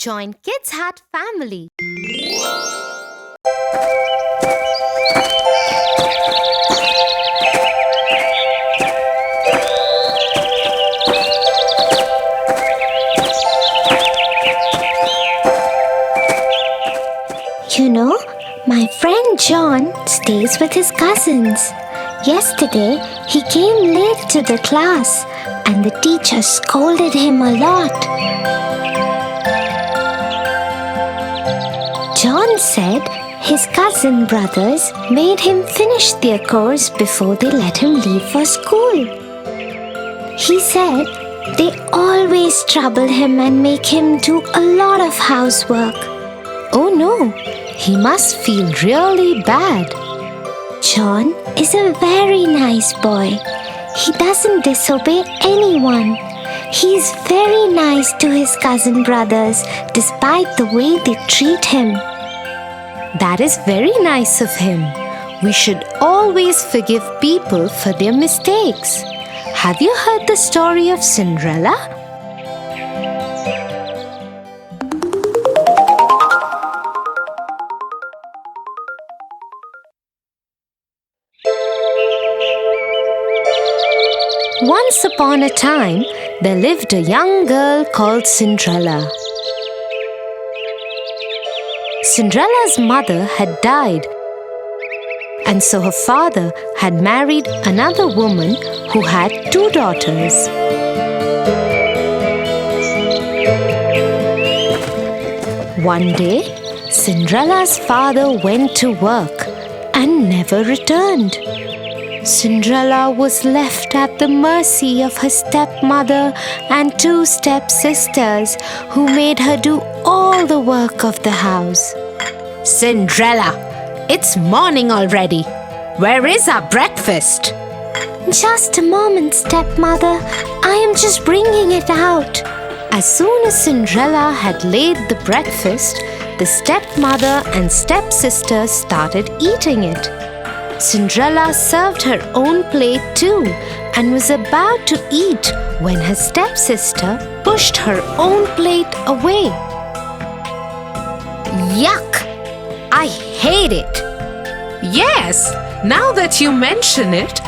Join Kids Hut family. You know, my friend John stays with his cousins. Yesterday, he came late to the class and the teacher scolded him a lot. John said his cousin brothers made him finish their course before they let him leave for school. He said they always trouble him and make him do a lot of housework. Oh no, he must feel really bad. John is a very nice boy. He doesn't disobey anyone. He's very nice to his cousin brothers despite the way they treat him. That is very nice of him. We should always forgive people for their mistakes. Have you heard the story of Cinderella? Once upon a time, there lived a young girl called Cinderella. Cinderella's mother had died, and so her father had married another woman who had 2 daughters. One day, Cinderella's father went to work and never returned. Cinderella was left at the mercy of her stepmother and 2 stepsisters who made her do all the work of the house. Cinderella, it's morning already. Where is our breakfast? Just a moment, stepmother. I am just bringing it out. As soon as Cinderella had laid the breakfast, the stepmother and stepsister started eating it. Cinderella served her own plate too and was about to eat when her stepsister pushed her own plate away. Yuck! I hate it. Yes, now that you mention it,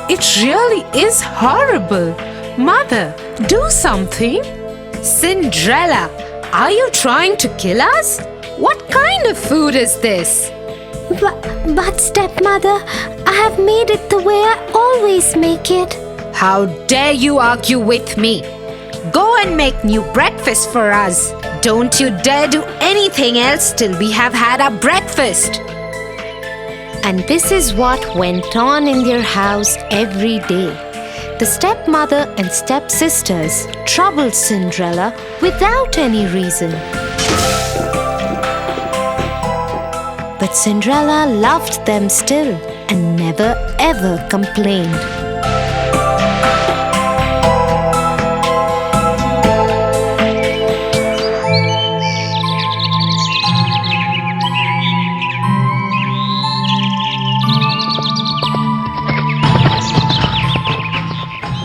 it really is horrible. Mother, do something. Cinderella, are you trying to kill us? What kind of food is this? But stepmother, I have made it the way I always make it. How dare you argue with me? Go and make new breakfast for us. Don't you dare do anything else till we have had our breakfast. And this is what went on in their house every day. The stepmother and stepsisters troubled Cinderella without any reason. But Cinderella loved them still and never ever complained.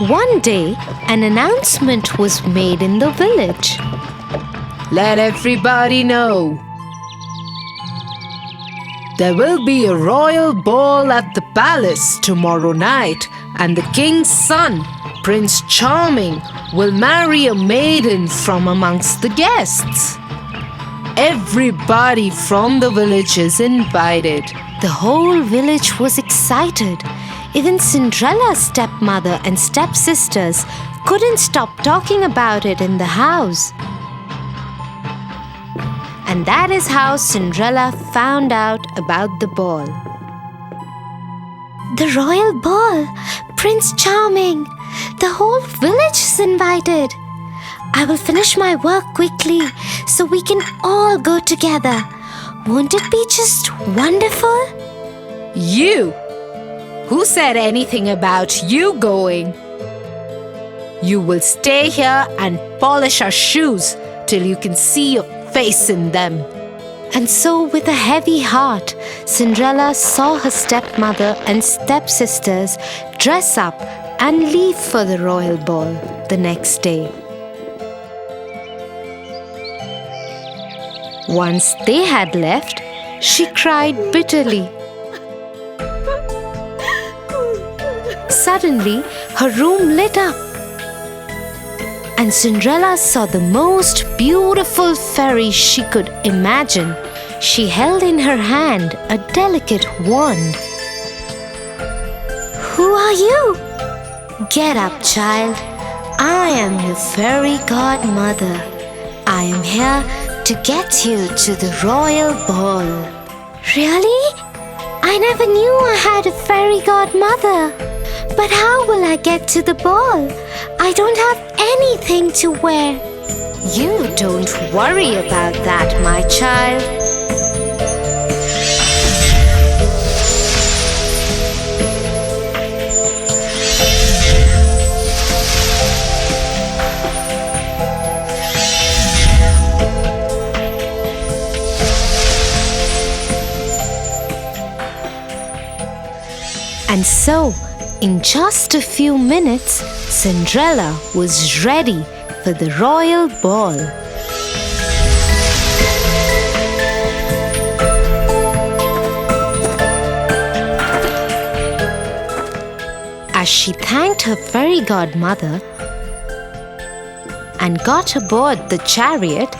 One day, an announcement was made in the village. Let everybody know. There will be a royal ball at the palace tomorrow night, and the king's son, Prince Charming, will marry a maiden from amongst the guests. Everybody from the village is invited. The whole village was excited. Even Cinderella's stepmother and stepsisters couldn't stop talking about it in the house. And that is how Cinderella found out about the ball. The royal ball! Prince Charming! The whole village is invited. I will finish my work quickly so we can all go together. Won't it be just wonderful? You! Who said anything about you going? You will stay here and polish our shoes till you can see your face in them. And so, with a heavy heart, Cinderella saw her stepmother and stepsisters dress up and leave for the royal ball the next day. Once they had left, she cried bitterly. Suddenly, her room lit up, and Cinderella saw the most beautiful fairy she could imagine. She held in her hand a delicate wand. Who are you? Get up, child. I am your fairy godmother. I am here to get you to the royal ball. Really? I never knew I had a fairy godmother. But how will I get to the ball? I don't have anything to wear. You don't worry about that, my child. And so, in just a few minutes, Cinderella was ready for the royal ball. As she thanked her fairy godmother and got aboard the chariot,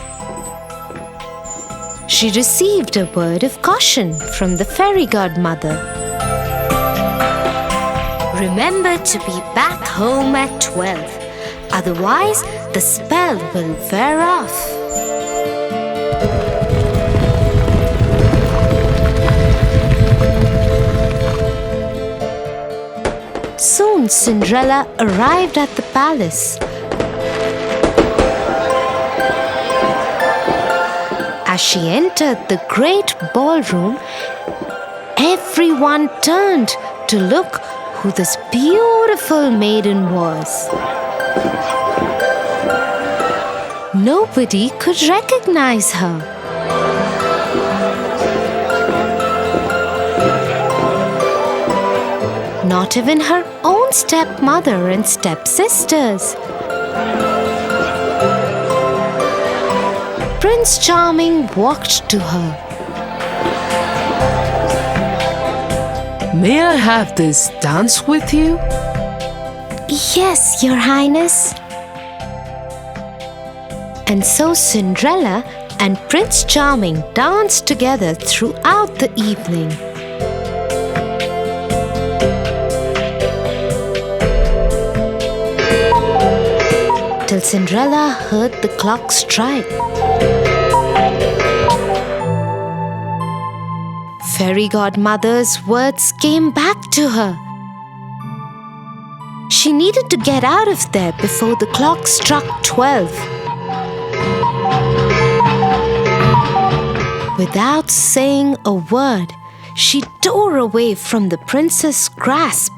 she received a word of caution from the fairy godmother. Remember to be back home at 12, otherwise the spell will wear off. Soon Cinderella arrived at the palace. As she entered the great ballroom, everyone turned to look who this beautiful maiden was. Nobody could recognize her. Not even her own stepmother and stepsisters. Prince Charming walked to her. May I have this dance with you? Yes, Your Highness. And so Cinderella and Prince Charming danced together throughout the evening. Till Cinderella heard the clock strike. Fairy godmother's words came back to her. She needed to get out of there before the clock struck 12. Without saying a word, she tore away from the prince's grasp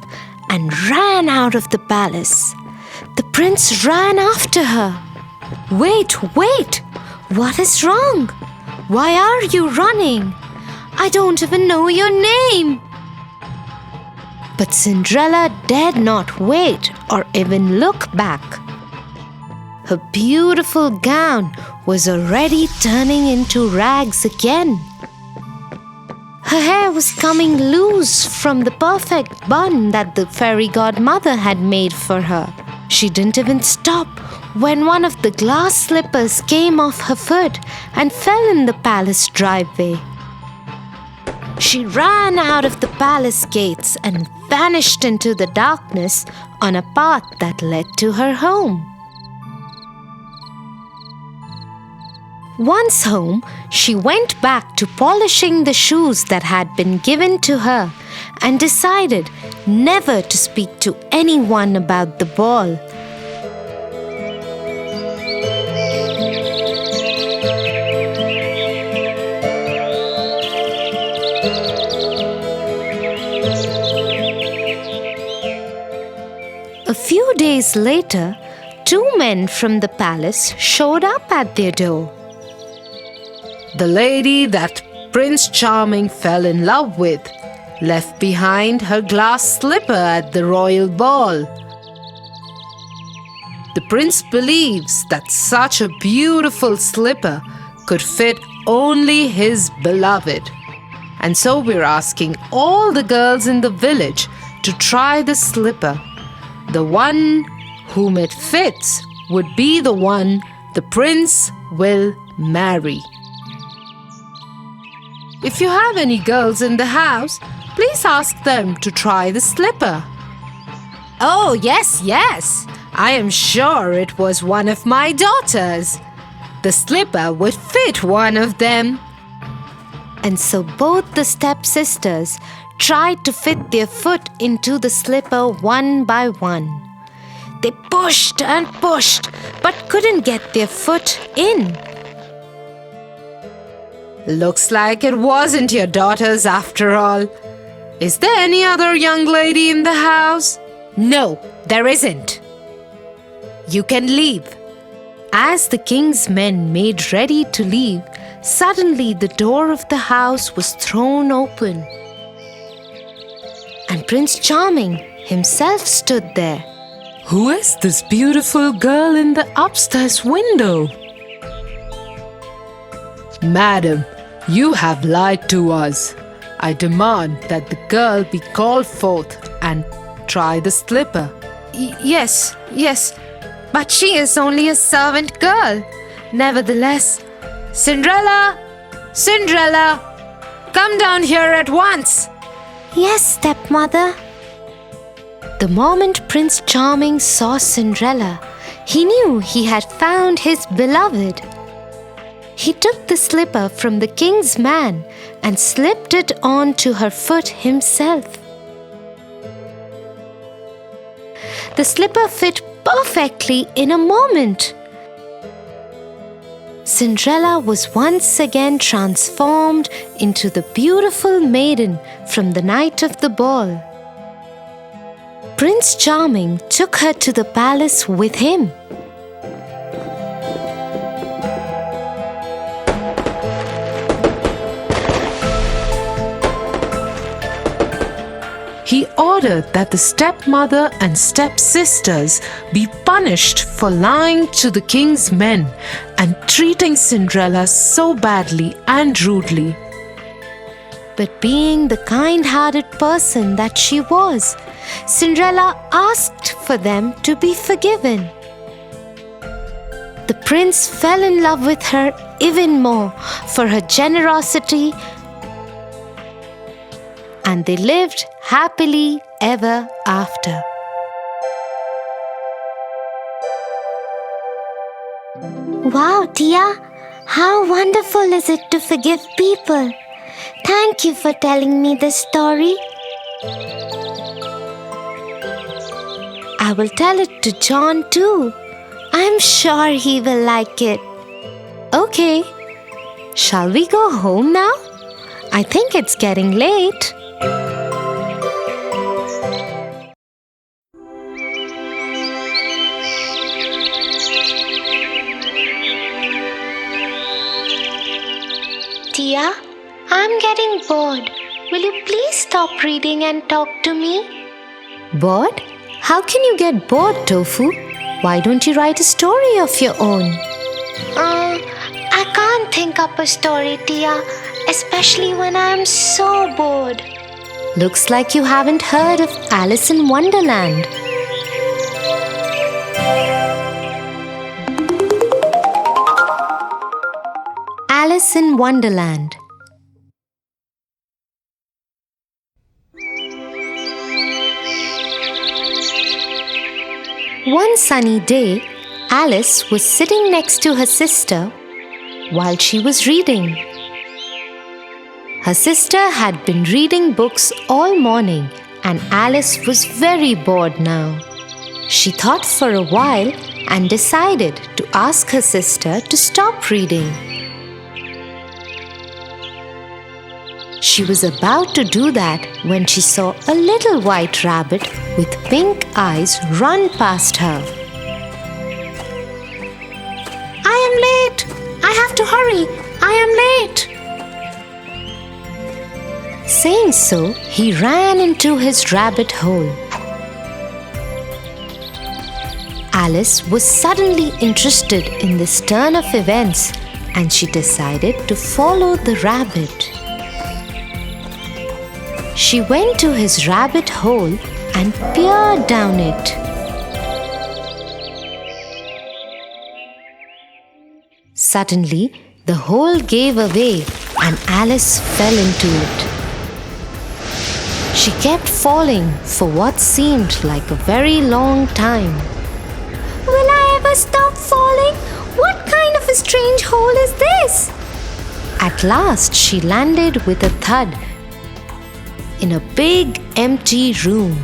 and ran out of the palace. The prince ran after her. "Wait, wait! What is wrong? Why are you running? I don't even know your name." But Cinderella dared not wait or even look back. Her beautiful gown was already turning into rags again. Her hair was coming loose from the perfect bun that the fairy godmother had made for her. She didn't even stop when one of the glass slippers came off her foot and fell in the palace driveway. She ran out of the palace gates and vanished into the darkness on a path that led to her home. Once home, she went back to polishing the shoes that had been given to her and decided never to speak to anyone about the ball. A few days later, 2 men from the palace showed up at their door. The lady that Prince Charming fell in love with left behind her glass slipper at the royal ball. The prince believes that such a beautiful slipper could fit only his beloved. And so we're asking all the girls in the village to try the slipper. The one whom it fits would be the one the prince will marry. If you have any girls in the house, please ask them to try the slipper. Oh, yes, yes. I am sure it was one of my daughters. The slipper would fit one of them. And so both the stepsisters tried to fit their foot into the slipper one by one. They pushed and pushed, but couldn't get their foot in. Looks like it wasn't your daughters after all. Is there any other young lady in the house? No, there isn't. You can leave. As the king's men made ready to leave, suddenly the door of the house was thrown open. And Prince Charming himself stood there. Who is this beautiful girl in the upstairs window? Madam, you have lied to us. I demand that the girl be called forth and try the slipper. Yes, but she is only a servant girl. Nevertheless, Cinderella! Cinderella! Come down here at once! Yes, stepmother. the moment Prince Charming saw Cinderella, he knew he had found his beloved. He took the slipper from the king's man and slipped it on to her foot himself. The slipper fit perfectly in a moment. Cinderella was once again transformed into the beautiful maiden from the night of the ball. Prince Charming took her to the palace with him. He ordered that the stepmother and stepsisters be punished for lying to the king's men and treating Cinderella so badly and rudely. But being the kind-hearted person that she was, Cinderella asked for them to be forgiven. The prince fell in love with her even more for her generosity, and they lived happily ever after. Wow, Tia, how wonderful is it to forgive people? Thank you for telling me this story. I will tell it to John too. I'm sure he will like it. Okay, shall we go home now? I think it's getting late. Tia, I'm getting bored. Will you please stop reading and talk to me? Bored? How can you get bored, Tofu? Why don't you write a story of your own? I can't think up a story, Tia, especially when I'm so bored. Looks like you haven't heard of Alice in Wonderland. Alice in Wonderland. One sunny day, Alice was sitting next to her sister while she was reading. Her sister had been reading books all morning, and Alice was very bored now. She thought for a while and decided to ask her sister to stop reading. She was about to do that when she saw a little white rabbit with pink eyes run past her. I am late! I have to hurry! I am late! Saying so, he ran into his rabbit hole. Alice was suddenly interested in this turn of events and she decided to follow the rabbit. She went to his rabbit hole and peered down it. Suddenly, the hole gave away and Alice fell into it. She kept falling for what seemed like a very long time. Will I ever stop falling? What kind of a strange hole is this? At last, she landed with a thud in a big empty room.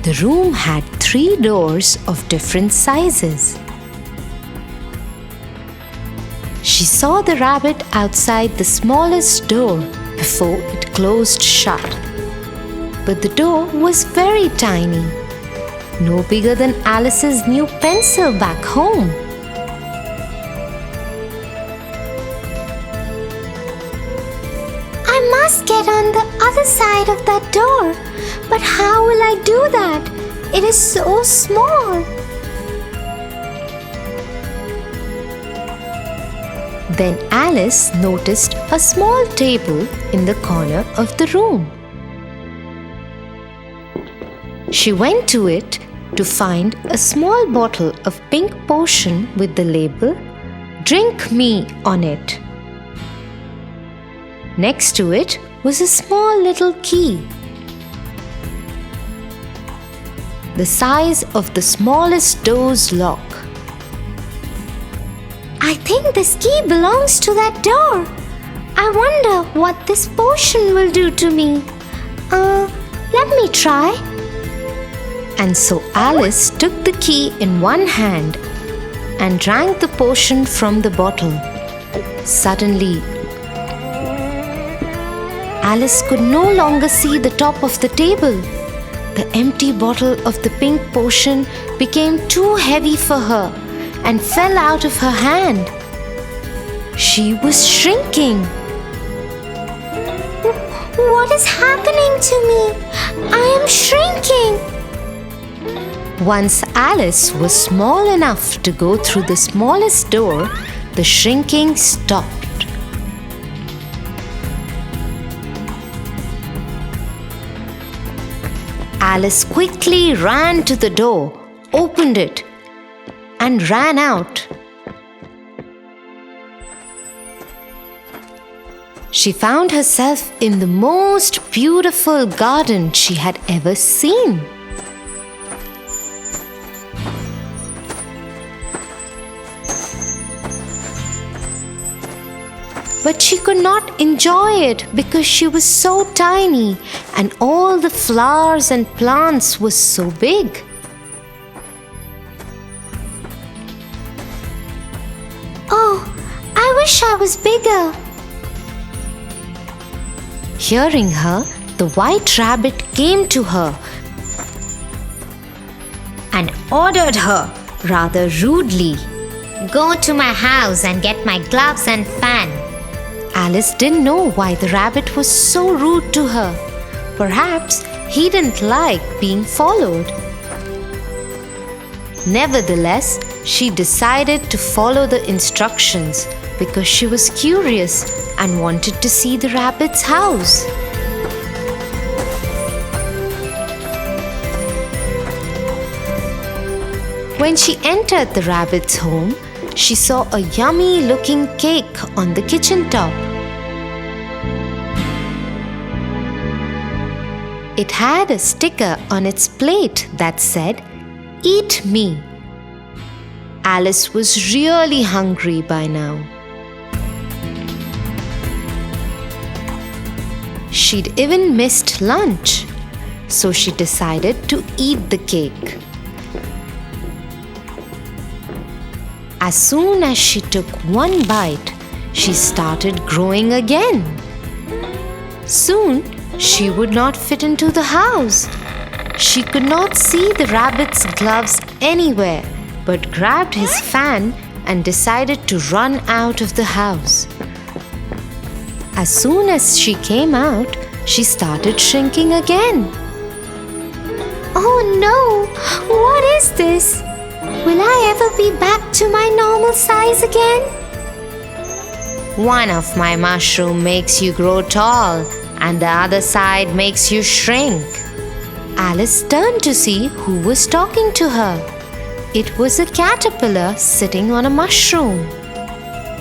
The room had 3 doors of different sizes. She saw the rabbit outside the smallest door before it closed shut. But the door was very tiny, no bigger than Alice's new pencil back home. I must get on the other side of that door. But how will I do that? It is so small. Then Alice noticed a small table in the corner of the room. She went to it to find a small bottle of pink potion with the label "Drink Me" on it. Next to it was a small little key, the size of the smallest door's lock. I think this key belongs to that door. I wonder what this potion will do to me. Let me try. And so Alice took the key in one hand and drank the potion from the bottle. Suddenly, Alice could no longer see the top of the table. The empty bottle of the pink potion became too heavy for her and fell out of her hand. She was shrinking. What is happening to me? I am shrinking. Once Alice was small enough to go through the smallest door, the shrinking stopped. Alice quickly ran to the door, opened it, and ran out. She found herself in the most beautiful garden she had ever seen. But she could not enjoy it because she was so tiny and all the flowers and plants were so big. Oh, I wish I was bigger. Hearing her, the white rabbit came to her and ordered her rather rudely, Go to my house and get my gloves and fan. Alice didn't know why the rabbit was so rude to her. Perhaps he didn't like being followed. Nevertheless, she decided to follow the instructions because she was curious and wanted to see the rabbit's house. When she entered the rabbit's home, she saw a yummy-looking cake on the kitchen top. It had a sticker on its plate that said, "Eat me." Alice was really hungry by now. She'd even missed lunch, so she decided to eat the cake. As soon as she took one bite, she started growing again. Soon, she would not fit into the house. She could not see the rabbit's gloves anywhere, but grabbed his fan and decided to run out of the house. As soon as she came out, she started shrinking again. Oh no! What is this? Will I ever be back to my normal size again? One of my mushroom makes you grow tall, and the other side makes you shrink. Alice turned to see who was talking to her. It was a caterpillar sitting on a mushroom.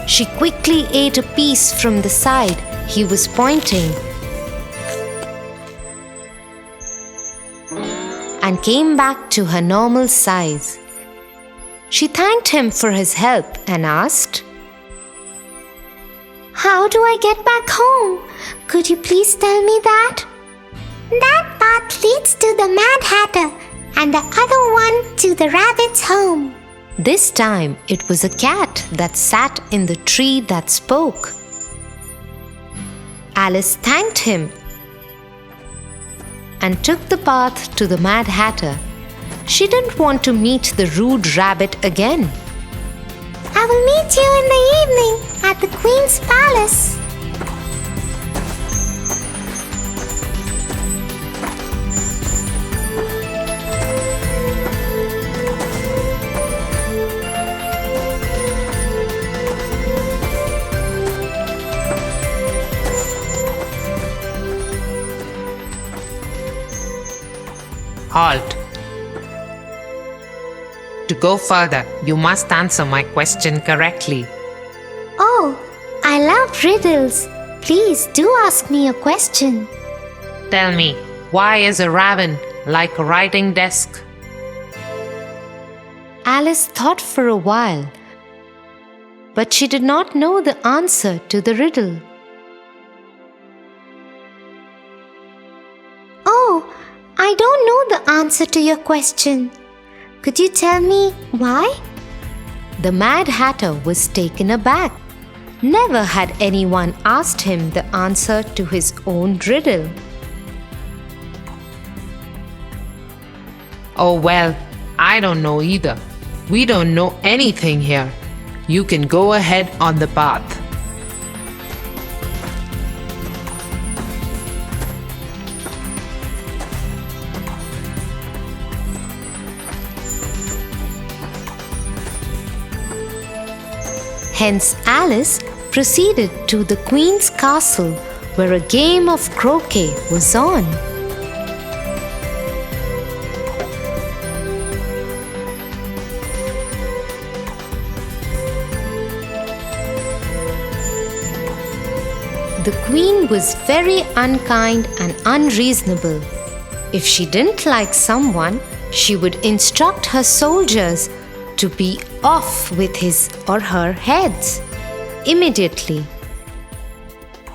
She quickly ate a piece from the side he was pointing and came back to her normal size. She thanked him for his help and asked, How do I get back home? Could you please tell me that? That path leads to the Mad Hatter and the other one to the rabbit's home. This time it was a cat that sat in the tree that spoke. Alice thanked him and took the path to the Mad Hatter. She didn't want to meet the rude rabbit again. I will meet you in the evening at the Queen's palace. Halt. To go further, you must answer my question correctly. Oh, I love riddles. Please do ask me a question. Tell me, why is a raven like a writing desk? Alice thought for a while, but she did not know the answer to the riddle. Oh, I don't know the answer to your question. Could you tell me why? The Mad Hatter was taken aback. Never had anyone asked him the answer to his own riddle. Oh well, I don't know either. We don't know anything here. You can go ahead on the path. Hence Alice proceeded to the Queen's castle where a game of croquet was on. The Queen was very unkind and unreasonable. If she didn't like someone, she would instruct her soldiers to be off with his or her heads immediately.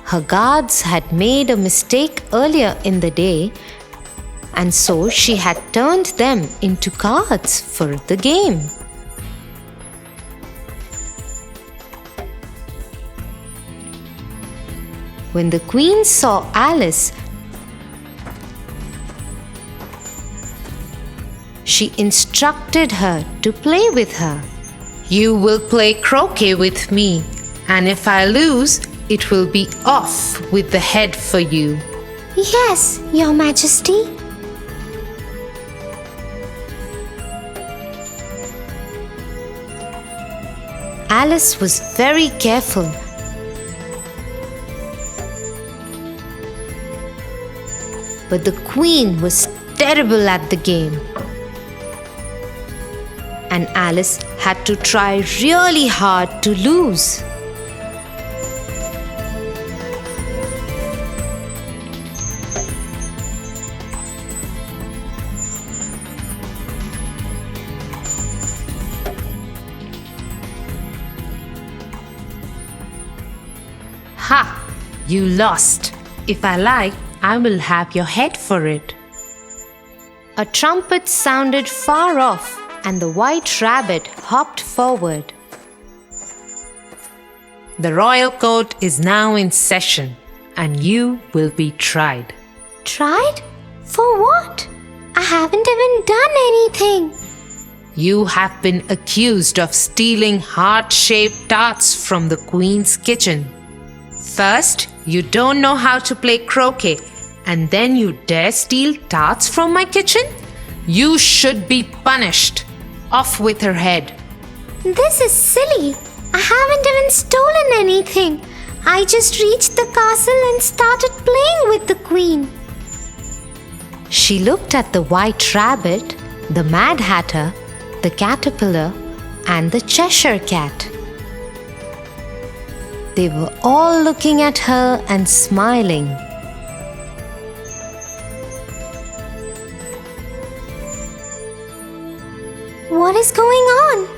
Her guards had made a mistake earlier in the day, and so she had turned them into cards for the game. When the Queen saw Alice, she instructed her to play with her. You will play croquet with me, and if I lose, it will be off with the head for you. Yes, Your Majesty. Alice was very careful. But the Queen was terrible at the game. And Alice had to try really hard to lose. Ha! You lost. If I like, I will have your head for it. A trumpet sounded far off, and the White Rabbit hopped forward. The royal court is now in session, and you will be tried. Tried? For what? I haven't even done anything. You have been accused of stealing heart-shaped tarts from the Queen's kitchen. First, you don't know how to play croquet, and then you dare steal tarts from my kitchen? You should be punished. Off with her head. This is silly. I haven't even stolen anything. I just reached the castle and started playing with the queen. She looked at the White Rabbit, the Mad Hatter, the Caterpillar, and the Cheshire Cat. They were all looking at her and smiling. What is going on?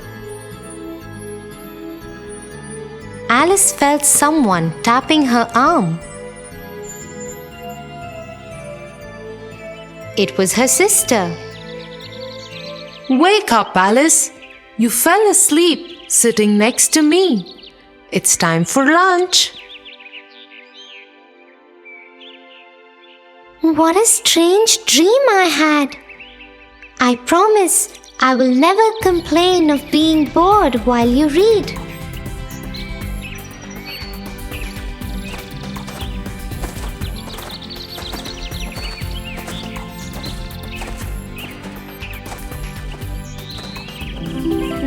Alice felt someone tapping her arm. It was her sister. Wake up, Alice. You fell asleep sitting next to me. It's time for lunch. What a strange dream I had. I promise I will never complain of being bored while you read.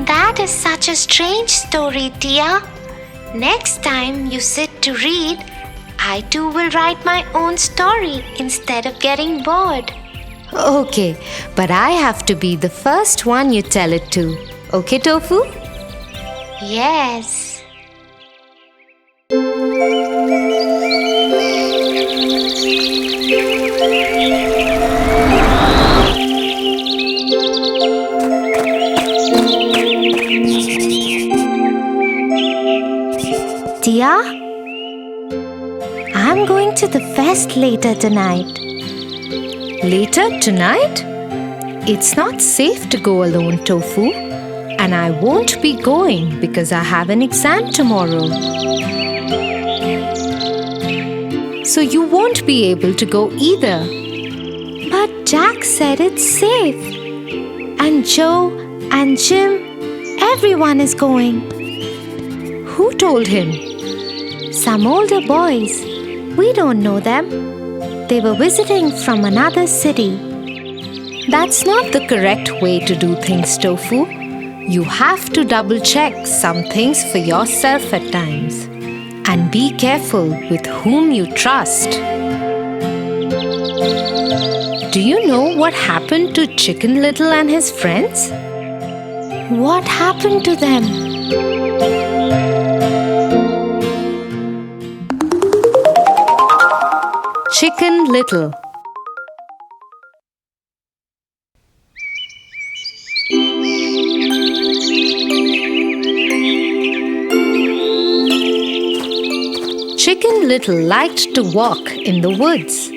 That is such a strange story, Tia. Next time you sit to read, I too will write my own story instead of getting bored. Okay, but I have to be the first one you tell it to. Okay, Tofu? Yes. Tia? I'm going to the fest later tonight. Later tonight? It's not safe to go alone, Tofu. And I won't be going because I have an exam tomorrow. So you won't be able to go either. But Jack said it's safe. And Joe and Jim, everyone is going. Who told him? Some older boys. We don't know them. They were visiting from another city. That's not the correct way to do things, Tofu. You have to double check some things for yourself at times. And be careful with whom you trust. Do you know what happened to Chicken Little and his friends? What happened to them? Chicken Little. Chicken Little liked to walk in the woods.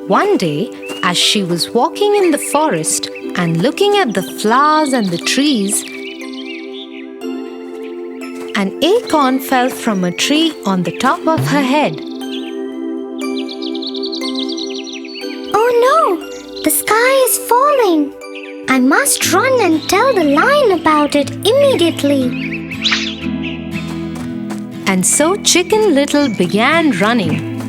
One day, as she was walking in the forest and looking at the flowers and the trees, an acorn fell from a tree on the top of her head. Oh no! The sky is falling! I must run and tell the lion about it immediately. And so Chicken Little began running.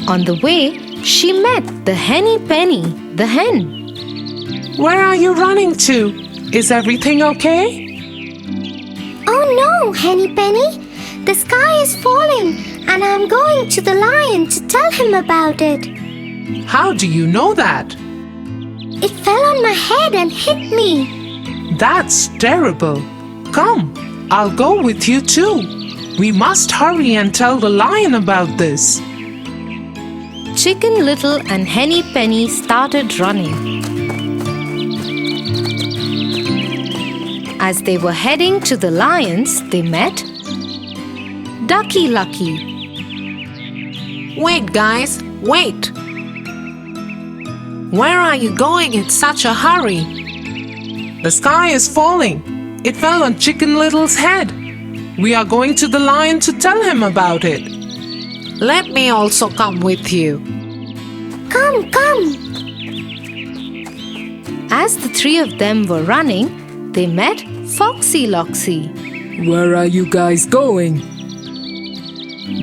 On the way, she met the Henny Penny, the hen. Where are you running to? Is everything okay? Oh no, Henny Penny! The sky is falling and I'm going to the lion to tell him about it. How do you know that? It fell on my head and hit me. That's terrible. Come, I'll go with you too. We must hurry and tell the lion about this. Chicken Little and Henny Penny started running. As they were heading to the lions, they met Ducky Lucky. Wait, guys, wait. Where are you going in such a hurry? The sky is falling. It fell on Chicken Little's head. We are going to the lion to tell him about it. Let me also come with you. Come, come! As the three of them were running, they met Foxy Loxy. Where are you guys going?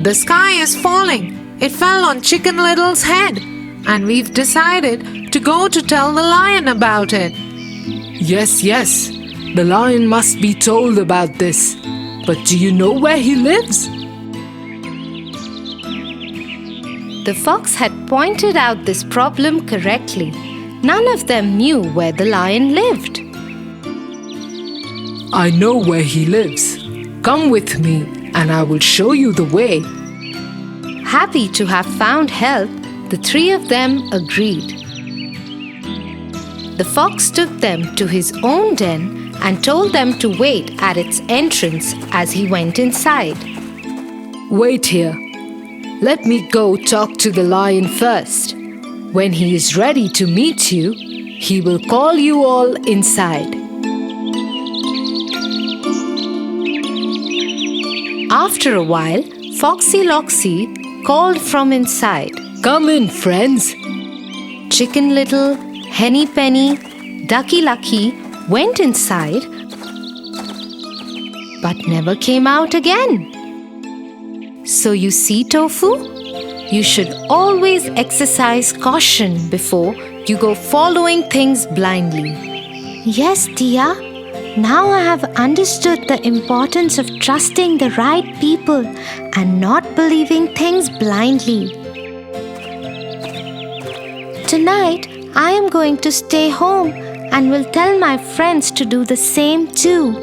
The sky is falling. It fell on Chicken Little's head. And we've decided to go to tell the lion about it. Yes, yes. The lion must be told about this. But do you know where he lives? The fox had pointed out this problem correctly. None of them knew where the lion lived. I know where he lives. Come with me and I will show you the way. Happy to have found help, the three of them agreed. The fox took them to his own den and told them to wait at its entrance as he went inside. Wait here. Let me go talk to the lion first. When he is ready to meet you, he will call you all inside. After a while, Foxy Loxy called from inside. Come in, friends. Chicken Little, Henny Penny, Ducky Lucky went inside but never came out again. So you see, Tofu, you should always exercise caution before you go following things blindly. Yes, Tia. Now I have understood the importance of trusting the right people and not believing things blindly. Tonight, I am going to stay home and will tell my friends to do the same too.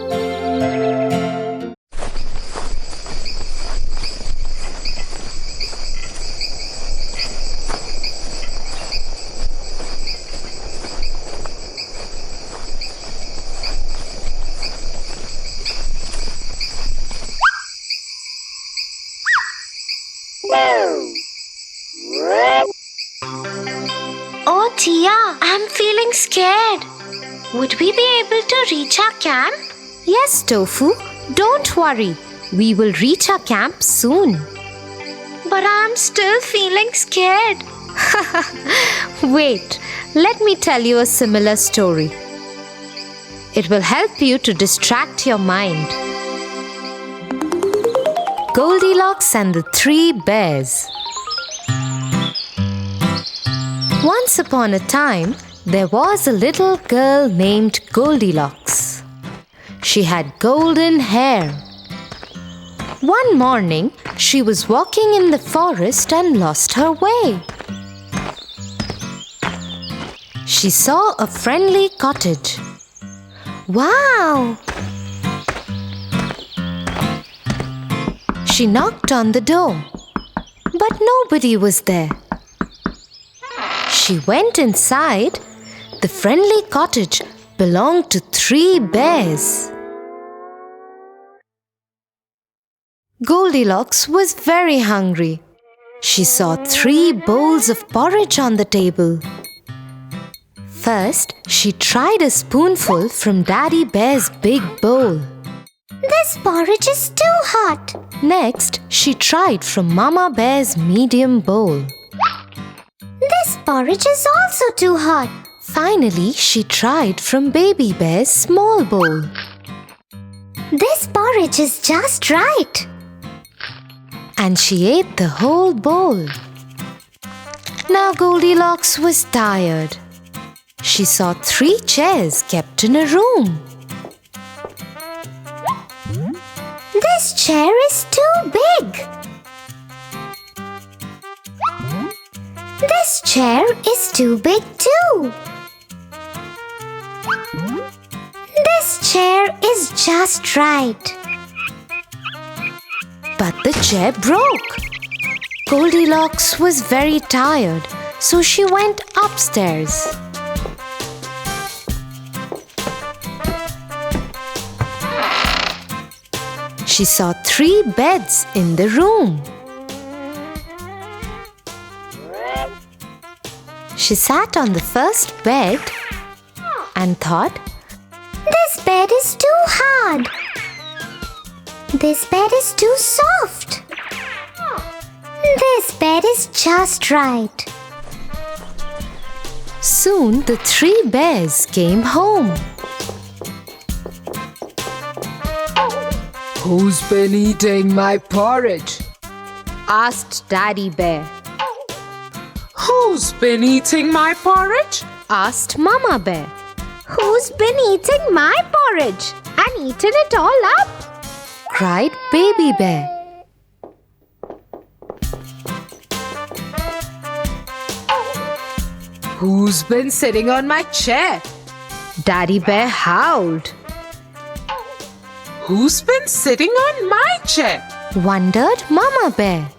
Oh, Tia, I'm feeling scared. Would we be able to reach our camp? Yes, Tofu, don't worry. We will reach our camp soon. But I'm still feeling scared. Wait, let me tell you a similar story. It will help you to distract your mind. Goldilocks and the Three Bears. Once upon a time, there was a little girl named Goldilocks. She had golden hair. One morning, she was walking in the forest and lost her way. She saw a friendly cottage. Wow! She knocked on the door, but nobody was there. She went inside. The friendly cottage belonged to three bears. Goldilocks was very hungry. She saw 3 bowls of porridge on the table. First, she tried a spoonful from Daddy Bear's big bowl. This porridge is too hot. Next, she tried from Mama Bear's medium bowl. This porridge is also too hot. Finally, she tried from Baby Bear's small bowl. This porridge is just right. And she ate the whole bowl. Now Goldilocks was tired. She saw 3 chairs kept in a room. This chair is too big. This chair is too big too. This chair is just right. But the chair broke. Goldilocks was very tired, so she went upstairs. She saw 3 beds in the room. She sat on the first bed and thought, This bed is too hard. This bed is too soft. This bed is just right. Soon the 3 bears came home. Who's been eating my porridge? Asked Daddy Bear. Who's been eating my porridge? Asked Mama Bear. Who's been eating my porridge? porridge and eaten it all up," cried Baby Bear. Who's been sitting on my chair? Daddy Bear howled. Who's been sitting on my chair? Wondered Mama Bear.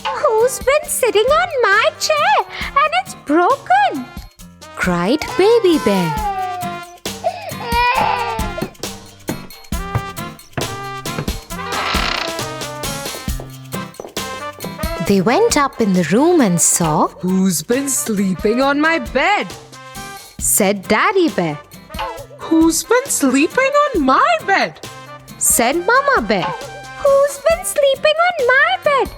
Who's been sitting on my chair and it's broken? Cried Baby Bear. They went up in the room and saw, Who's been sleeping on my bed? said Daddy Bear. Who's been sleeping on my bed? Said Mama Bear. Who's been sleeping on my bed?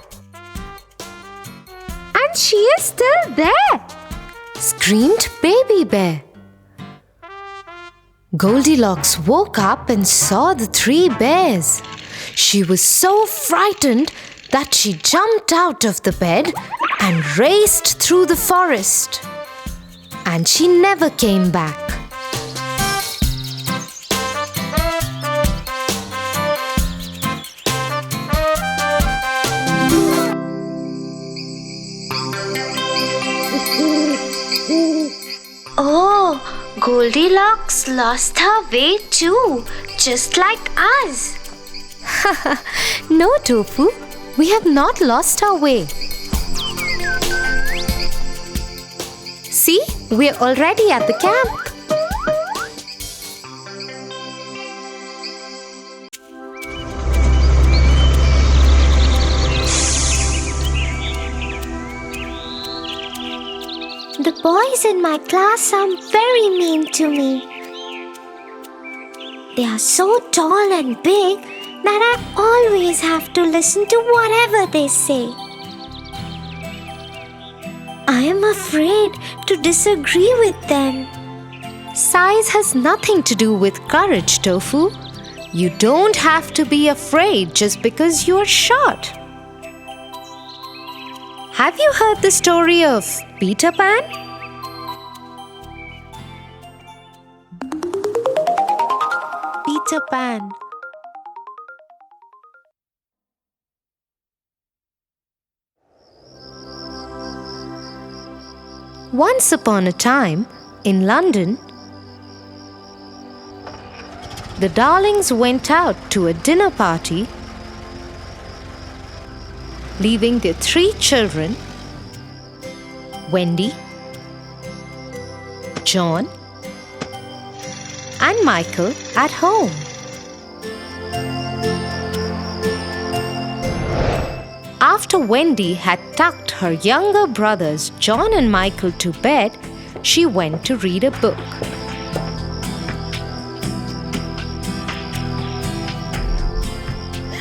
And she is still there, Screamed Baby Bear. Goldilocks woke up and saw the three bears. She was so frightened that she jumped out of the bed and raced through the forest. And she never came back. Oh, Goldilocks lost her way too, just like us. No, Tofu, we have not lost our way. See, we're already at the camp. The boys in my class are very mean to me. They are so tall and big that I always have to listen to whatever they say. I am afraid to disagree with them. Size has nothing to do with courage, Tofu. You don't have to be afraid just because you're short. Have you heard the story of Peter Pan? Peter Pan. Once upon a time, in London, the darlings went out to a dinner party, leaving their three children, Wendy, John, and Michael, at home. After Wendy had tucked her younger brothers, John and Michael, to bed, she went to read a book.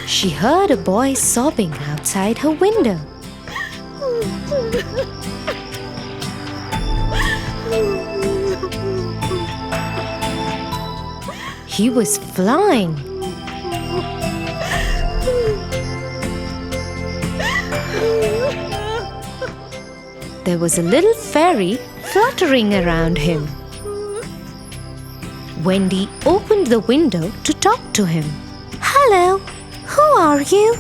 She heard a boy sobbing outside her window. He was flying. There was a little fairy fluttering around him. Wendy opened the window to talk to him. Hello, who are you?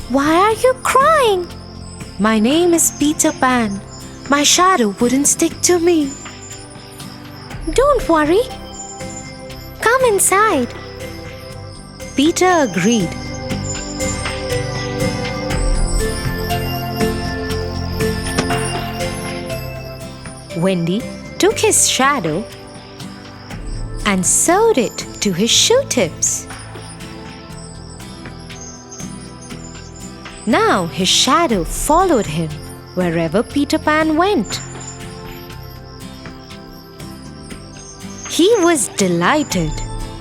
Why are you crying? My name is Peter Pan. My shadow wouldn't stick to me. Don't worry. Come inside. Peter agreed. Wendy took his shadow and sewed it to his shoe tips. Now his shadow followed him wherever Peter Pan went. He was delighted.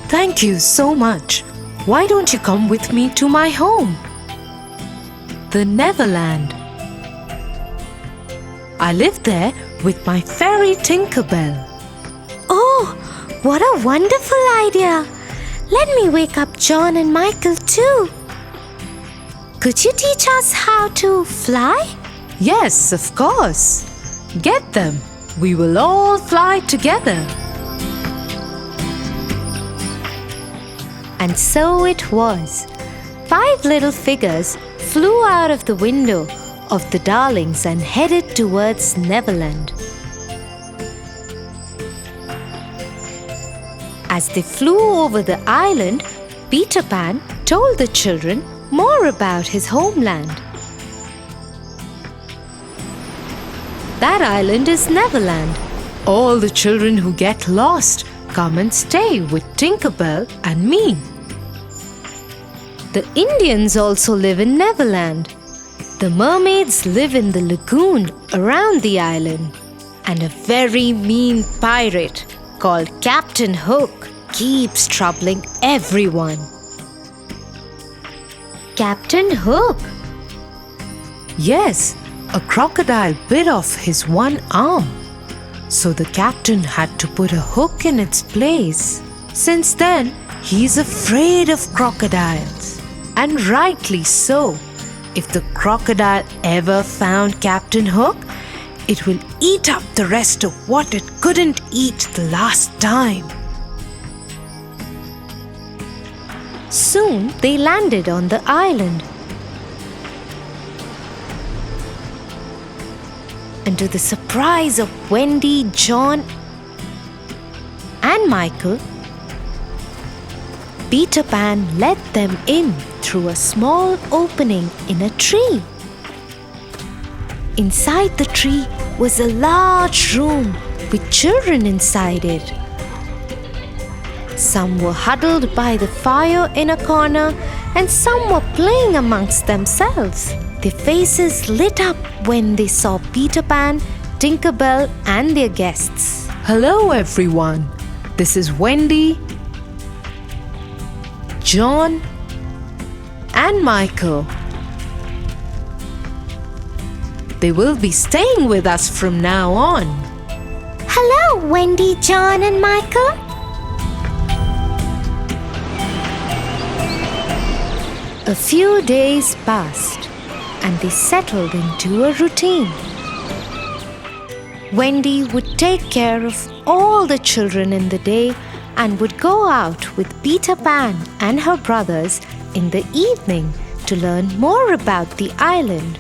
Thank you so much. Why don't you come with me to my home? The Neverland. I live there with my fairy Tinkerbell. Oh, what a wonderful idea. Let me wake up John and Michael too. Could you teach us how to fly? Yes, of course. Get them. We will all fly together. And so it was. 5 little figures flew out of the window of the darlings and headed towards Neverland. As they flew over the island, Peter Pan told the children more about his homeland. That island is Neverland. All the children who get lost come and stay with Tinker Bell and me. The Indians also live in Neverland. The mermaids live in the lagoon around the island. And a very mean pirate called Captain Hook keeps troubling everyone. Captain Hook? Yes, a crocodile bit off his one arm. So the captain had to put a hook in its place. Since then, he's afraid of crocodiles. And rightly so. If the crocodile ever found Captain Hook, it will eat up the rest of what it couldn't eat the last time. Soon they landed on the island. And to the surprise of Wendy, John, and Michael, Peter Pan led them in through a small opening in a tree. Inside the tree was a large room with children inside it. Some were huddled by the fire in a corner, and some were playing amongst themselves. Their faces lit up when they saw Peter Pan, Tinker Bell, and their guests. Hello, everyone. This is Wendy, John, and Michael. They will be staying with us from now on. Hello, Wendy, John, and Michael. A few days passed, and they settled into a routine. Wendy would take care of all the children in the day and would go out with Peter Pan and her brothers in the evening to learn more about the island.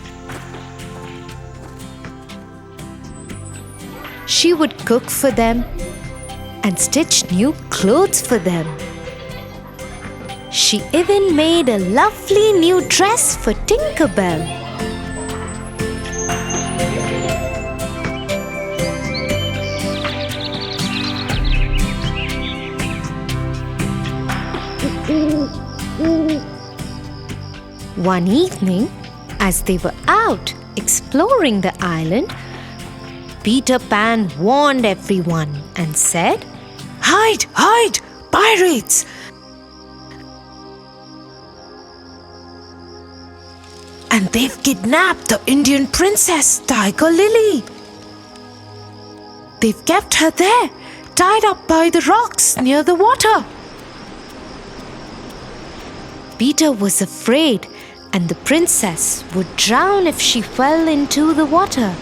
She would cook for them and stitch new clothes for them. She even made a lovely new dress for Tinker Bell. One evening, as they were out exploring the island, Peter Pan warned everyone and said, Hide! Hide! Pirates! And they've kidnapped the Indian princess, Tiger Lily. They've kept her there, tied up by the rocks near the water. Peter was afraid, and the princess would drown if she fell into the water.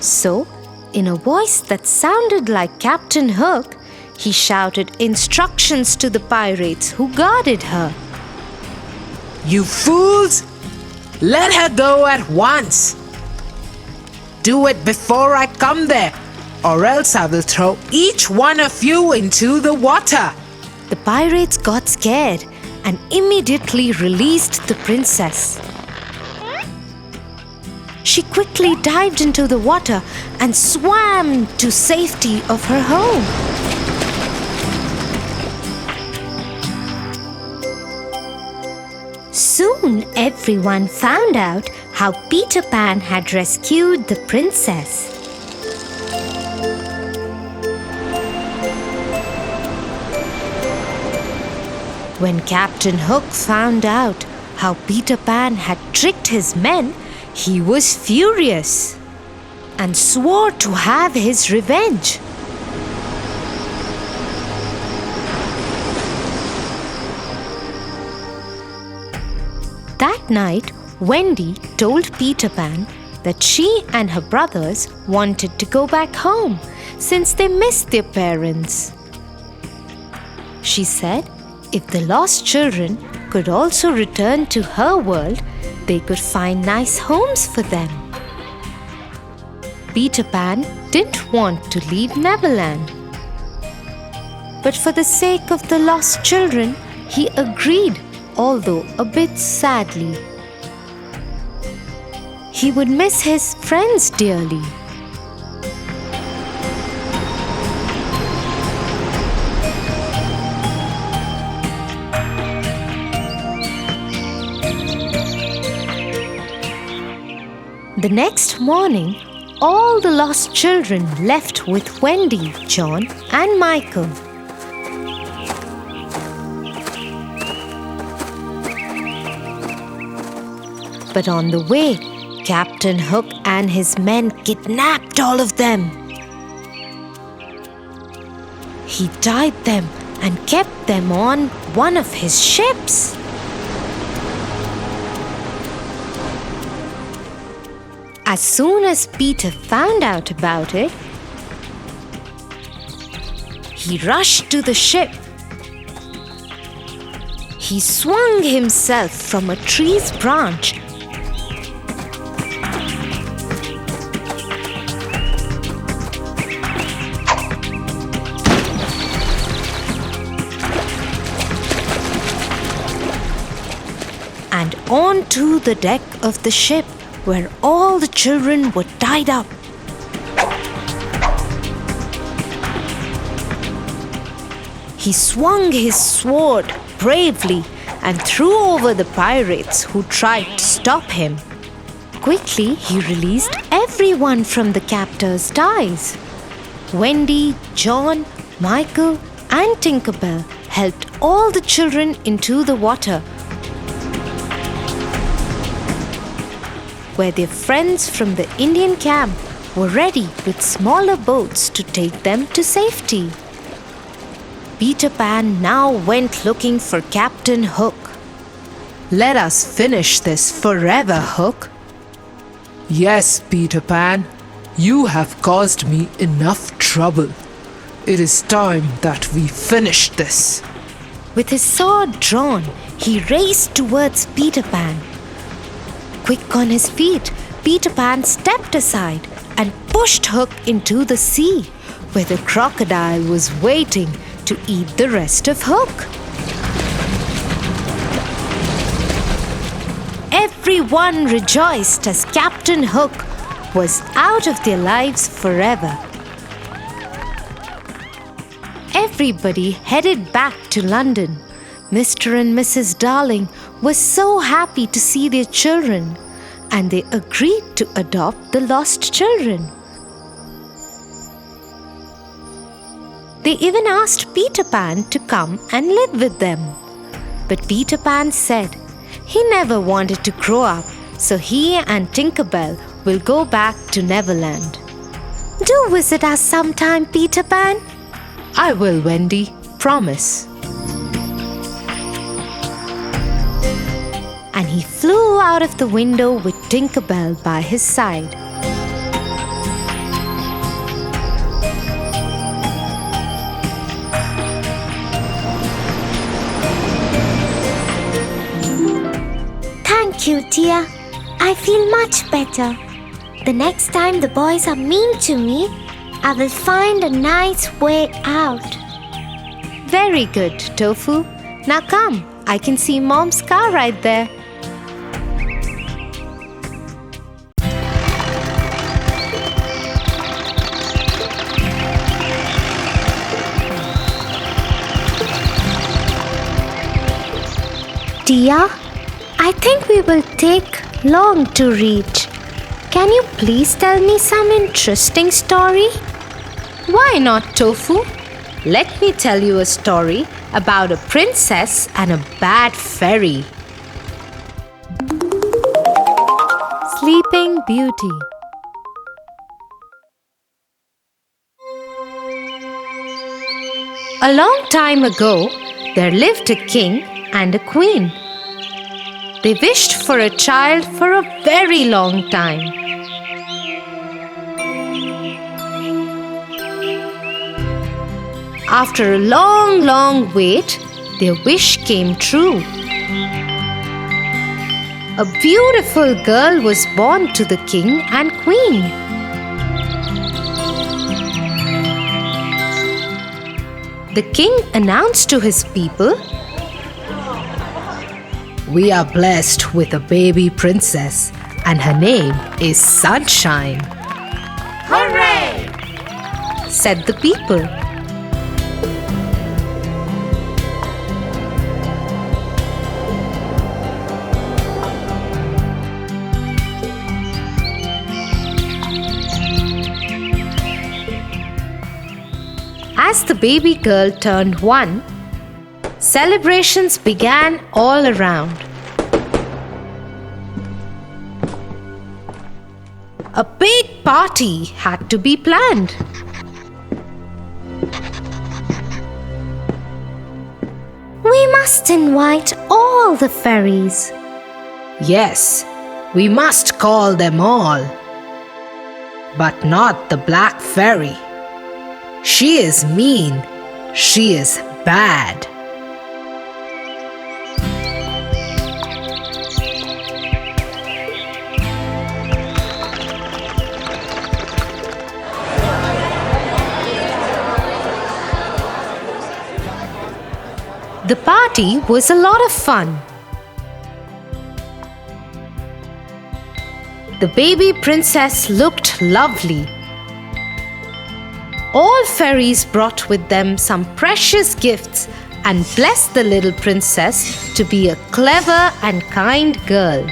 So, in a voice that sounded like Captain Hook, he shouted instructions to the pirates who guarded her. You fools! Let her go at once! Do it before I come there, or else I will throw each one of you into the water. The pirates got scared and immediately released the princess. She quickly dived into the water and swam to safety of her home. Soon everyone found out how Peter Pan had rescued the princess. When Captain Hook found out how Peter Pan had tricked his men, he was furious and swore to have his revenge. That night, Wendy told Peter Pan that she and her brothers wanted to go back home since they missed their parents. She said if the lost children could also return to her world, they could find nice homes for them. Peter Pan didn't want to leave Neverland. But for the sake of the lost children, he agreed, although a bit sadly. He would miss his friends dearly. The next morning, all the lost children left with Wendy, John, and Michael. But on the way, Captain Hook and his men kidnapped all of them. He tied them and kept them on one of his ships. As soon as Peter found out about it, he rushed to the ship. He swung himself from a tree's branch and onto the deck of the ship, where all the children were tied up. He swung his sword bravely and threw over the pirates who tried to stop him. Quickly, he released everyone from the captor's ties. Wendy, John, Michael, and Tinkerbell helped all the children into the water, where their friends from the Indian camp were ready with smaller boats to take them to safety. Peter Pan now went looking for Captain Hook. Let us finish this forever, Hook. Yes, Peter Pan, you have caused me enough trouble. It is time that we finish this. With his sword drawn, he raced towards Peter Pan. Quick on his feet, Peter Pan stepped aside and pushed Hook into the sea, where the crocodile was waiting to eat the rest of Hook. Everyone rejoiced as Captain Hook was out of their lives forever. Everybody headed back to London. Mr. and Mrs. Darling were so happy to see their children, and they agreed to adopt the lost children. They even asked Peter Pan to come and live with them. But Peter Pan said he never wanted to grow up, so he and Tinkerbell will go back to Neverland. Do visit us sometime, Peter Pan. I will, Wendy. Promise. And he flew out of the window with Tinkerbell by his side. Thank you, Tia. I feel much better. The next time the boys are mean to me, I will find a nice way out. Very good, Tofu. Now come, I can see Mom's car right there. Tia, I think we will take long to reach. Can you please tell me some interesting story? Why not, Tofu? Let me tell you a story about a princess and a bad fairy. Sleeping Beauty. A long time ago, there lived a king and a queen. They wished for a child for a very long time. After a long, long wait, their wish came true. A beautiful girl was born to the king and queen. The king announced to his people, "We are blessed with a baby princess, and her name is Sunshine." Hooray! said the people. As the baby girl turned 1, celebrations began all around. A big party had to be planned. We must invite all the fairies. Yes, we must call them all. But not the black fairy. She is mean. She is bad. The party was a lot of fun. The baby princess looked lovely. All fairies brought with them some precious gifts and blessed the little princess to be a clever and kind girl.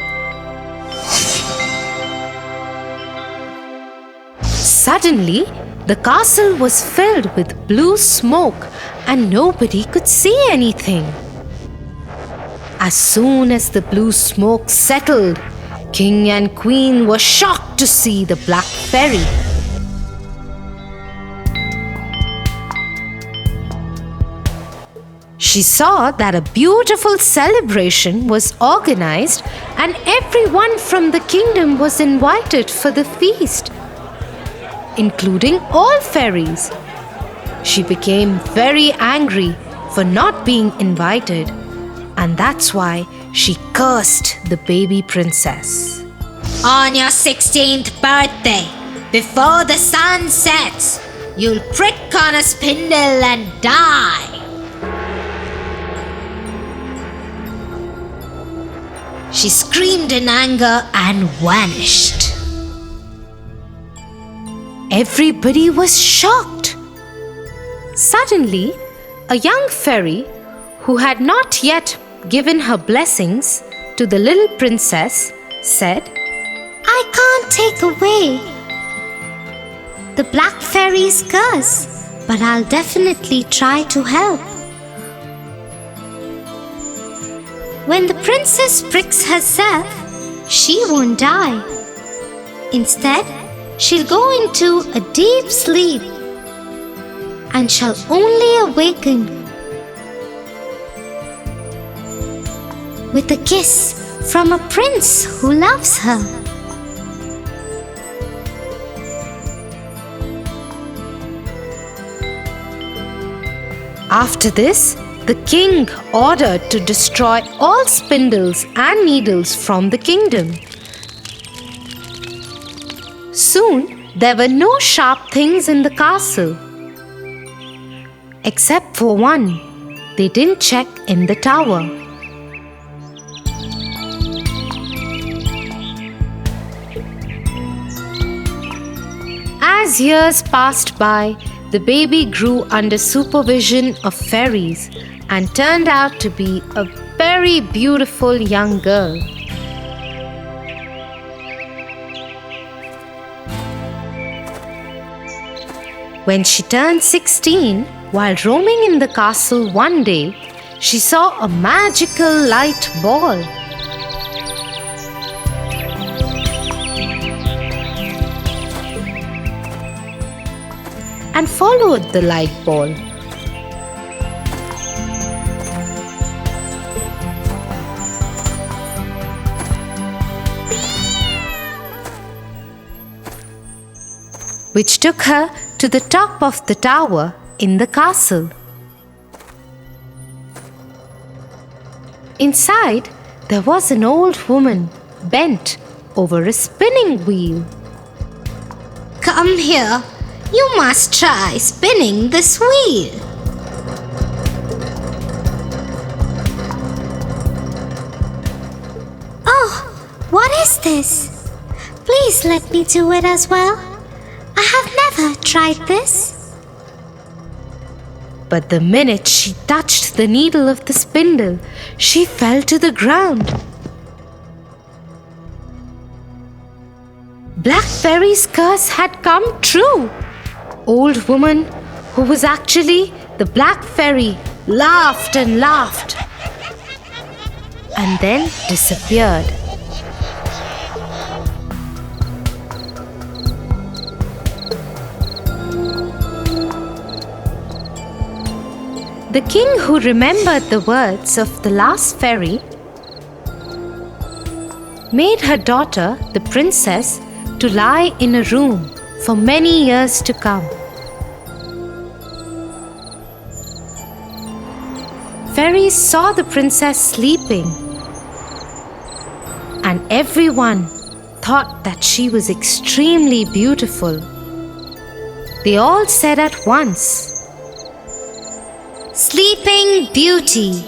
Suddenly, the castle was filled with blue smoke and nobody could see anything. As soon as the blue smoke settled, King and Queen were shocked to see the black fairy. She saw that a beautiful celebration was organized and everyone from the kingdom was invited for the feast, including all fairies. She became very angry for not being invited, and that's why she cursed the baby princess. On your 16th birthday, before the sun sets, you'll prick on a spindle and die. She screamed in anger and vanished. Everybody was shocked. Suddenly, a young fairy who had not yet given her blessings to the little princess said, I can't take away the black fairy's curse, but I'll definitely try to help. When the princess pricks herself, she won't die. Instead, she'll go into a deep sleep and shall only awaken with a kiss from a prince who loves her. After this, the king ordered to destroy all spindles and needles from the kingdom. Soon, there were no sharp things in the castle. Except for one, they didn't check in the tower. As years passed by, the baby grew under supervision of fairies and turned out to be a very beautiful young girl. When she turned 16, while roaming in the castle one day, she saw a magical light ball. And followed the light ball. Which took her to the top of the tower in the castle. Inside, there was an old woman bent over a spinning wheel. Come here. You must try spinning this wheel. Oh, what is this? Please let me do it as well. I have never tried this. But the minute she touched the needle of the spindle, she fell to the ground. Black Fairy's curse had come true. Old woman, who was actually the Black Fairy, laughed and laughed and then disappeared. The king, who remembered the words of the last fairy, made her daughter, the princess, to lie in a room for many years to come. Fairies saw the princess sleeping, and everyone thought that she was extremely beautiful. They all said at once, Sleeping Beauty.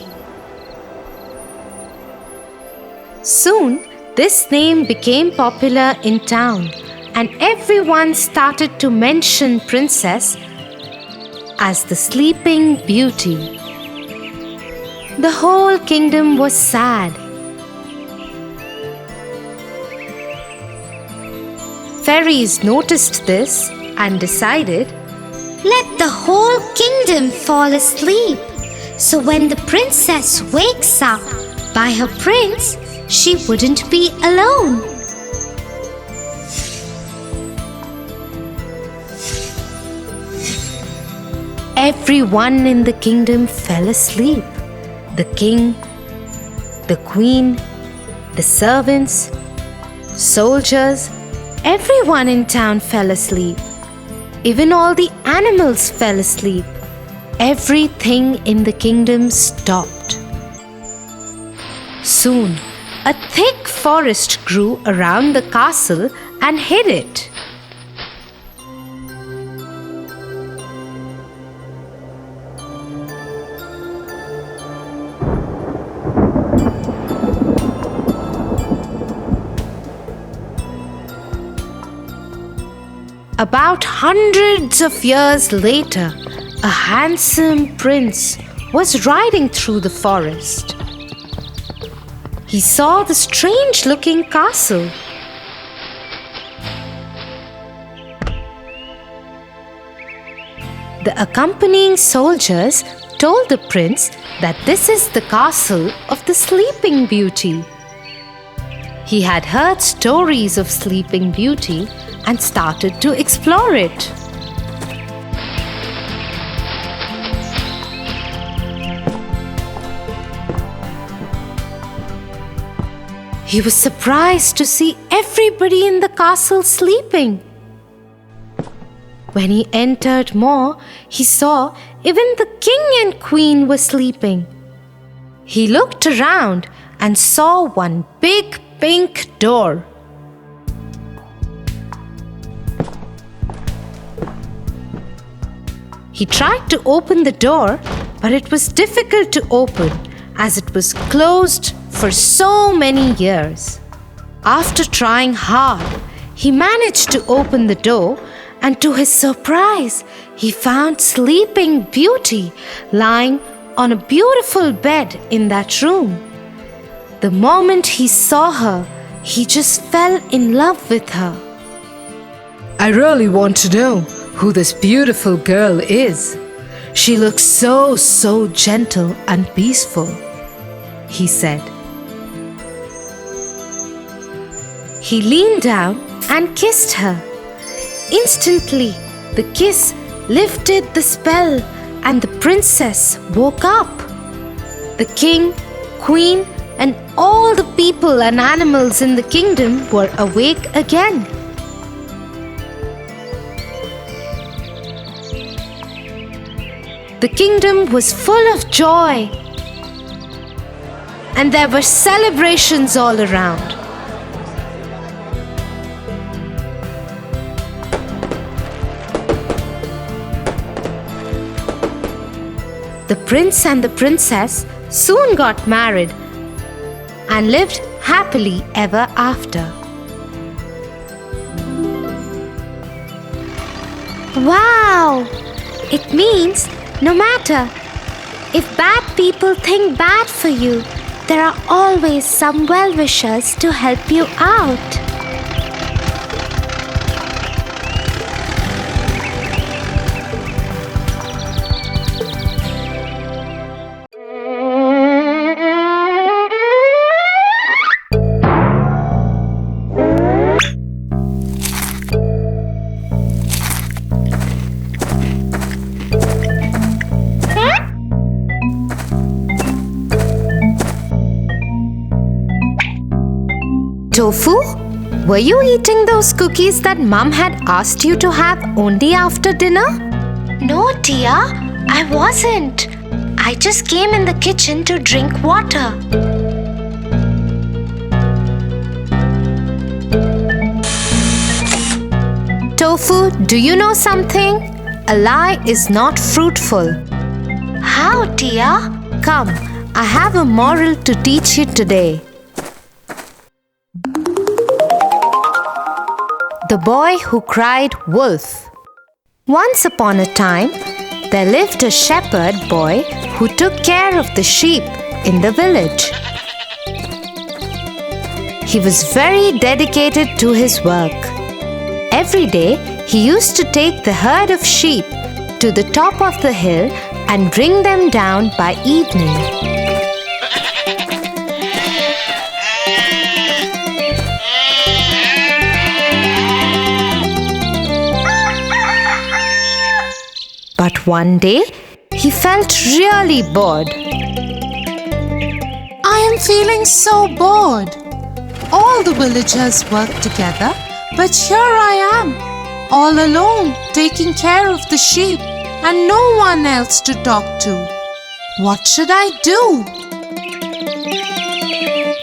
Soon, this name became popular in town, and everyone started to mention Princess as the Sleeping Beauty. The whole kingdom was sad. Fairies noticed this and decided, Let the whole kingdom fall asleep, so when the princess wakes up by her prince, she wouldn't be alone. Everyone in the kingdom fell asleep. The king, the queen, the servants, soldiers, everyone in town fell asleep. Even all the animals fell asleep. Everything in the kingdom stopped. Soon, a thick forest grew around the castle and hid it. About hundreds of years later, a handsome prince was riding through the forest. He saw the strange-looking castle. The accompanying soldiers told the prince that this is the castle of the Sleeping Beauty. He had heard stories of Sleeping Beauty and started to explore it. He was surprised to see everybody in the castle sleeping. When he entered more, he saw even the king and queen were sleeping. He looked around and saw one big pink door. He tried to open the door, but it was difficult to open as it was closed for so many years. After trying hard, he managed to open the door, and to his surprise, he found Sleeping Beauty lying on a beautiful bed in that room. The moment he saw her, he just fell in love with her. I really want to know who this beautiful girl is. She looks so gentle and peaceful, he said. He leaned down and kissed her. Instantly, the kiss lifted the spell and the princess woke up. The king, queen, and all the people and animals in the kingdom were awake again. The kingdom was full of joy, and there were celebrations all around. The prince and the princess soon got married and lived happily ever after. Wow! It means no matter if bad people think bad for you, there are always some well-wishers to help you out. Tofu, were you eating those cookies that Mum had asked you to have only after dinner? No, Tia, I wasn't. I just came in the kitchen to drink water. Tofu, do you know something? A lie is not fruitful. How, Tia? Come, I have a moral to teach you today. The Boy Who Cried Wolf. Once upon a time, there lived a shepherd boy who took care of the sheep in the village. He was very dedicated to his work. Every day, he used to take the herd of sheep to the top of the hill and bring them down by evening. But one day, he felt really bored. I am feeling so bored. All the villagers work together, but here I am, all alone, taking care of the sheep and no one else to talk to. What should I do?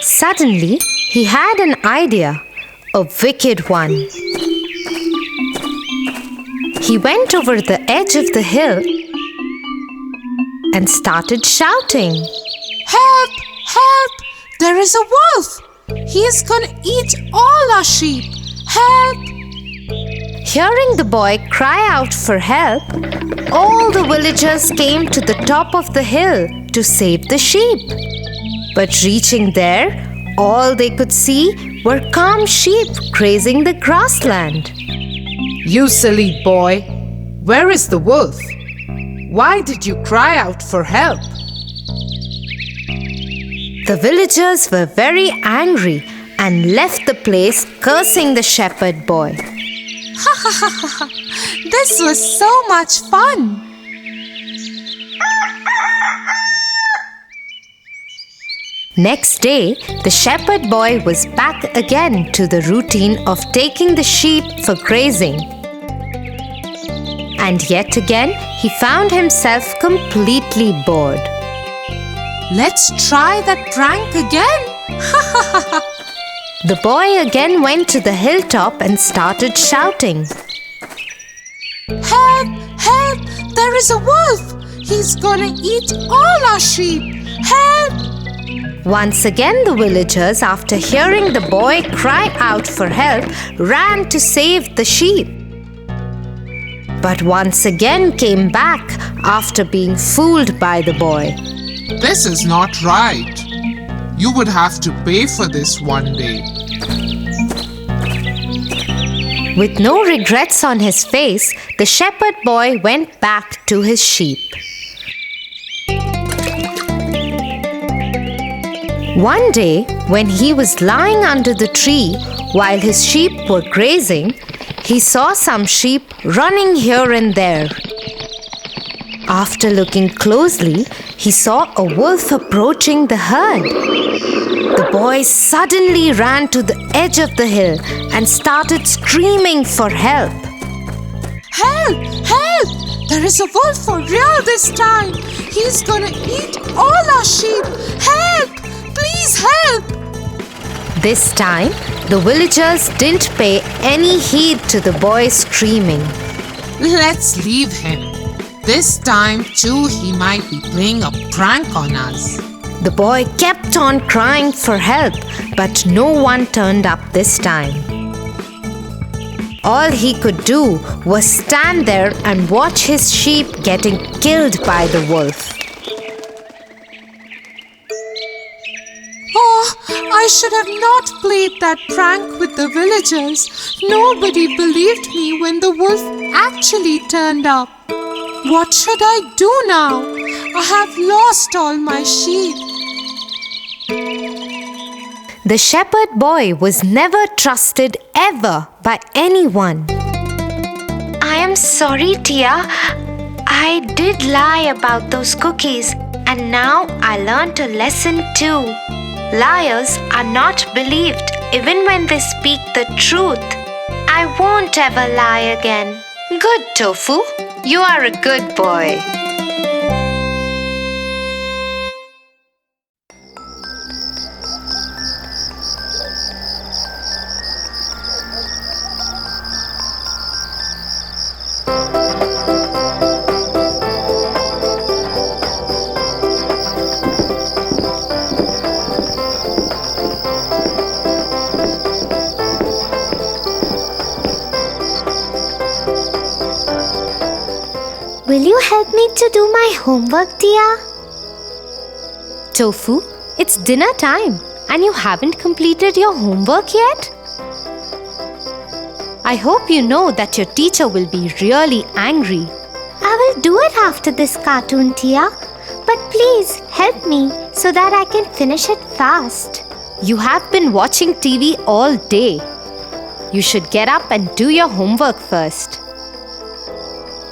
Suddenly, he had an idea, a wicked one. He went over the edge of the hill and started shouting, Help! Help! There is a wolf! He is going to eat all our sheep! Help! Hearing the boy cry out for help, all the villagers came to the top of the hill to save the sheep. But reaching there, all they could see were calm sheep grazing the grassland. You silly boy! Where is the wolf? Why did you cry out for help? The villagers were very angry and left the place cursing the shepherd boy. This was so much fun! Next day, the shepherd boy was back again to the routine of taking the sheep for grazing. And yet again, he found himself completely bored. Let's try that prank again! The boy again went to the hilltop and started shouting. Help! Help! There is a wolf! He's gonna eat all our sheep! Help! Once again, the villagers, after hearing the boy cry out for help, ran to save the sheep. But once again came back after being fooled by the boy. This is not right. You would have to pay for this one day. With no regrets on his face, the shepherd boy went back to his sheep. One day, when he was lying under the tree while his sheep were grazing, he saw some sheep running here and there. After looking closely, he saw a wolf approaching the herd. The boy suddenly ran to the edge of the hill and started screaming for help. Help! Help! There is a wolf for real this time. He's gonna eat all our sheep. Help! Please help! This time, the villagers didn't pay any heed to the boy screaming. Let's leave him. This time too, he might be playing a prank on us. The boy kept on crying for help, but no one turned up this time. All he could do was stand there and watch his sheep getting killed by the wolf. Oh, I should have not played that prank with the villagers. Nobody believed me when the wolf actually turned up. What should I do now? I have lost all my sheep. The shepherd boy was never trusted ever by anyone. I am sorry, Tia. I did lie about those cookies, and now I learned a lesson too. Liars are not believed even when they speak the truth. I won't ever lie again. Good, Tofu. You are a good boy. Will you help me to do my homework, Tia? Tofu, it's dinner time and you haven't completed your homework yet? I hope you know that your teacher will be really angry. I will do it after this cartoon, Tia. But please help me so that I can finish it fast. You have been watching TV all day. You should get up and do your homework first.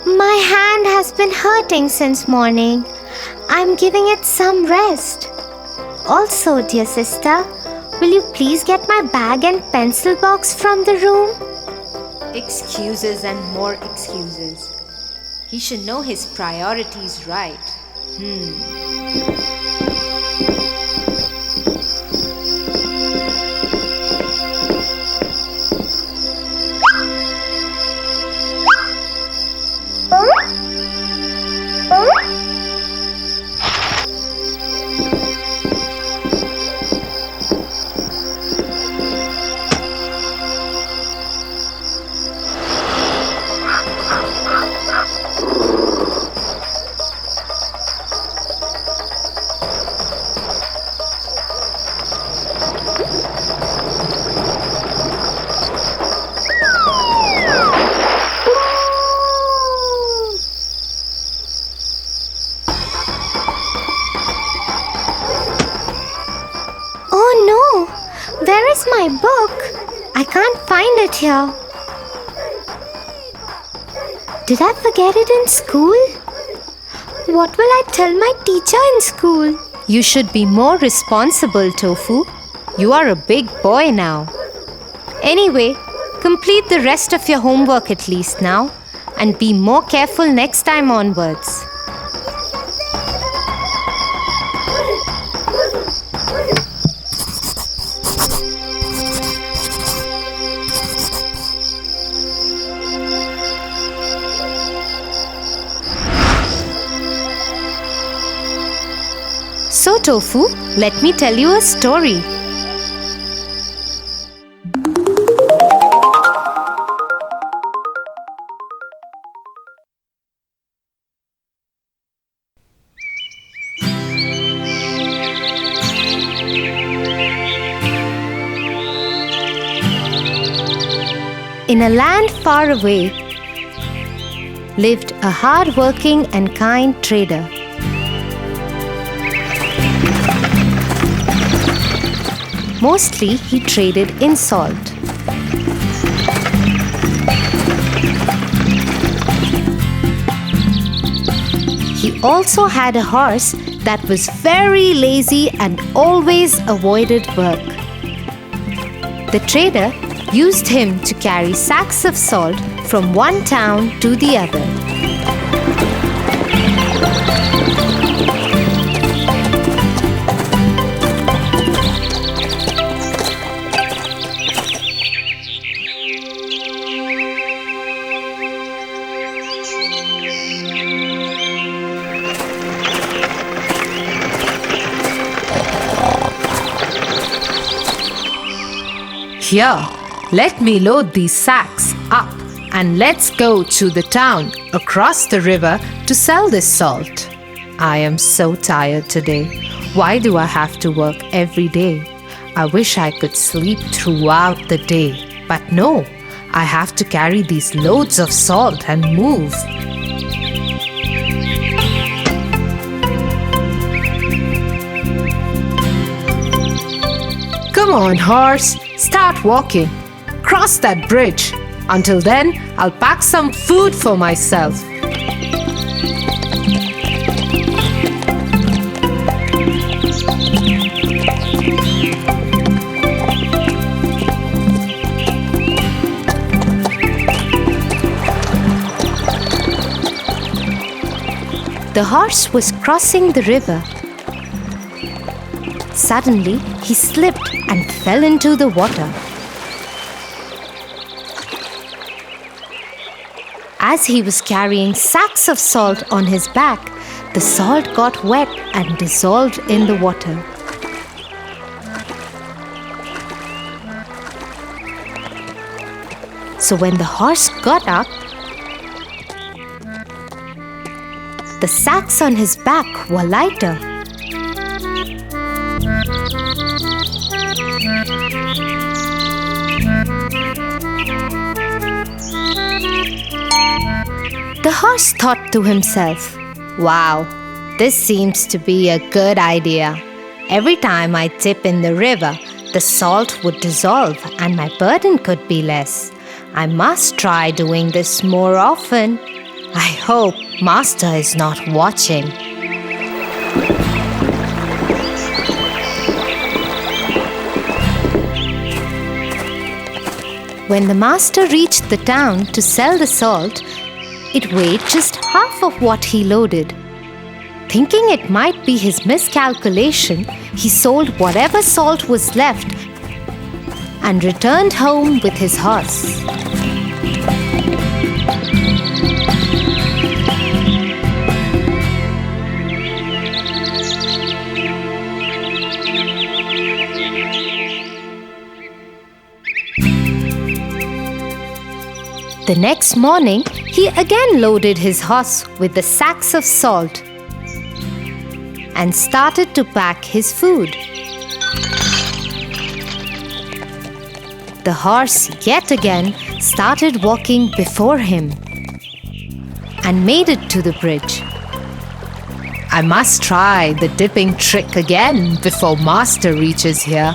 My hand has been hurting since morning. I'm giving it some rest. Also, dear sister, will you please get my bag and pencil box from the room? Excuses and more excuses. He should know his priorities right. Where is my book? I can't find it here. Did I forget it in school? What will I tell my teacher in school? You should be more responsible, Tofu. You are a big boy now. Anyway, complete the rest of your homework at least now and be more careful next time onwards. So, Tofu, let me tell you a story. In a land far away lived a hard-working and kind trader. Mostly, he traded in salt. He also had a horse that was very lazy and always avoided work. The trader used him to carry sacks of salt from one town to the other. Here, let me load these sacks up and let's go to the town across the river to sell this salt. I am so tired today. Why do I have to work every day? I wish I could sleep throughout the day. But no, I have to carry these loads of salt and move. Come on, horse, start walking. Cross that bridge. Until then, I'll pack some food for myself. The horse was crossing the river. Suddenly, he slipped and fell into the water. As he was carrying sacks of salt on his back, the salt got wet and dissolved in the water. So when the horse got up, the sacks on his back were lighter. The horse thought to himself, "Wow, this seems to be a good idea. Every time I dip in the river, the salt would dissolve and my burden could be less. I must try doing this more often. I hope Master is not watching." When the master reached the town to sell the salt, it weighed just half of what he loaded. Thinking it might be his miscalculation, he sold whatever salt was left and returned home with his horse. The next morning, he again loaded his horse with the sacks of salt and started to pack his food. The horse yet again started walking before him and made it to the bridge. I must try the dipping trick again before Master reaches here.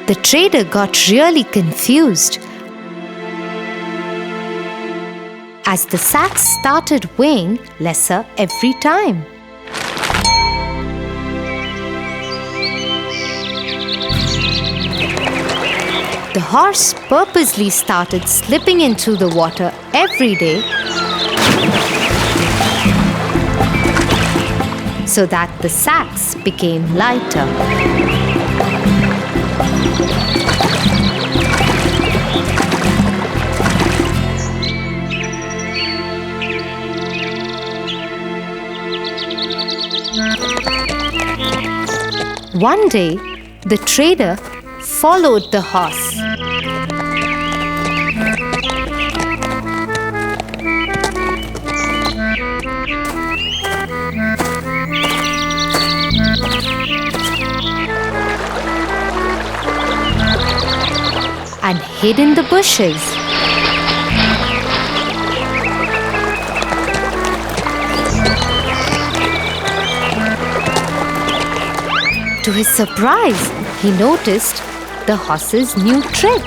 The trader got really confused as the sacks started weighing lesser every time. The horse purposely started slipping into the water every day so that the sacks became lighter. One day, the trader followed the horse. And hid in the bushes. To his surprise, he noticed the horse's new trick.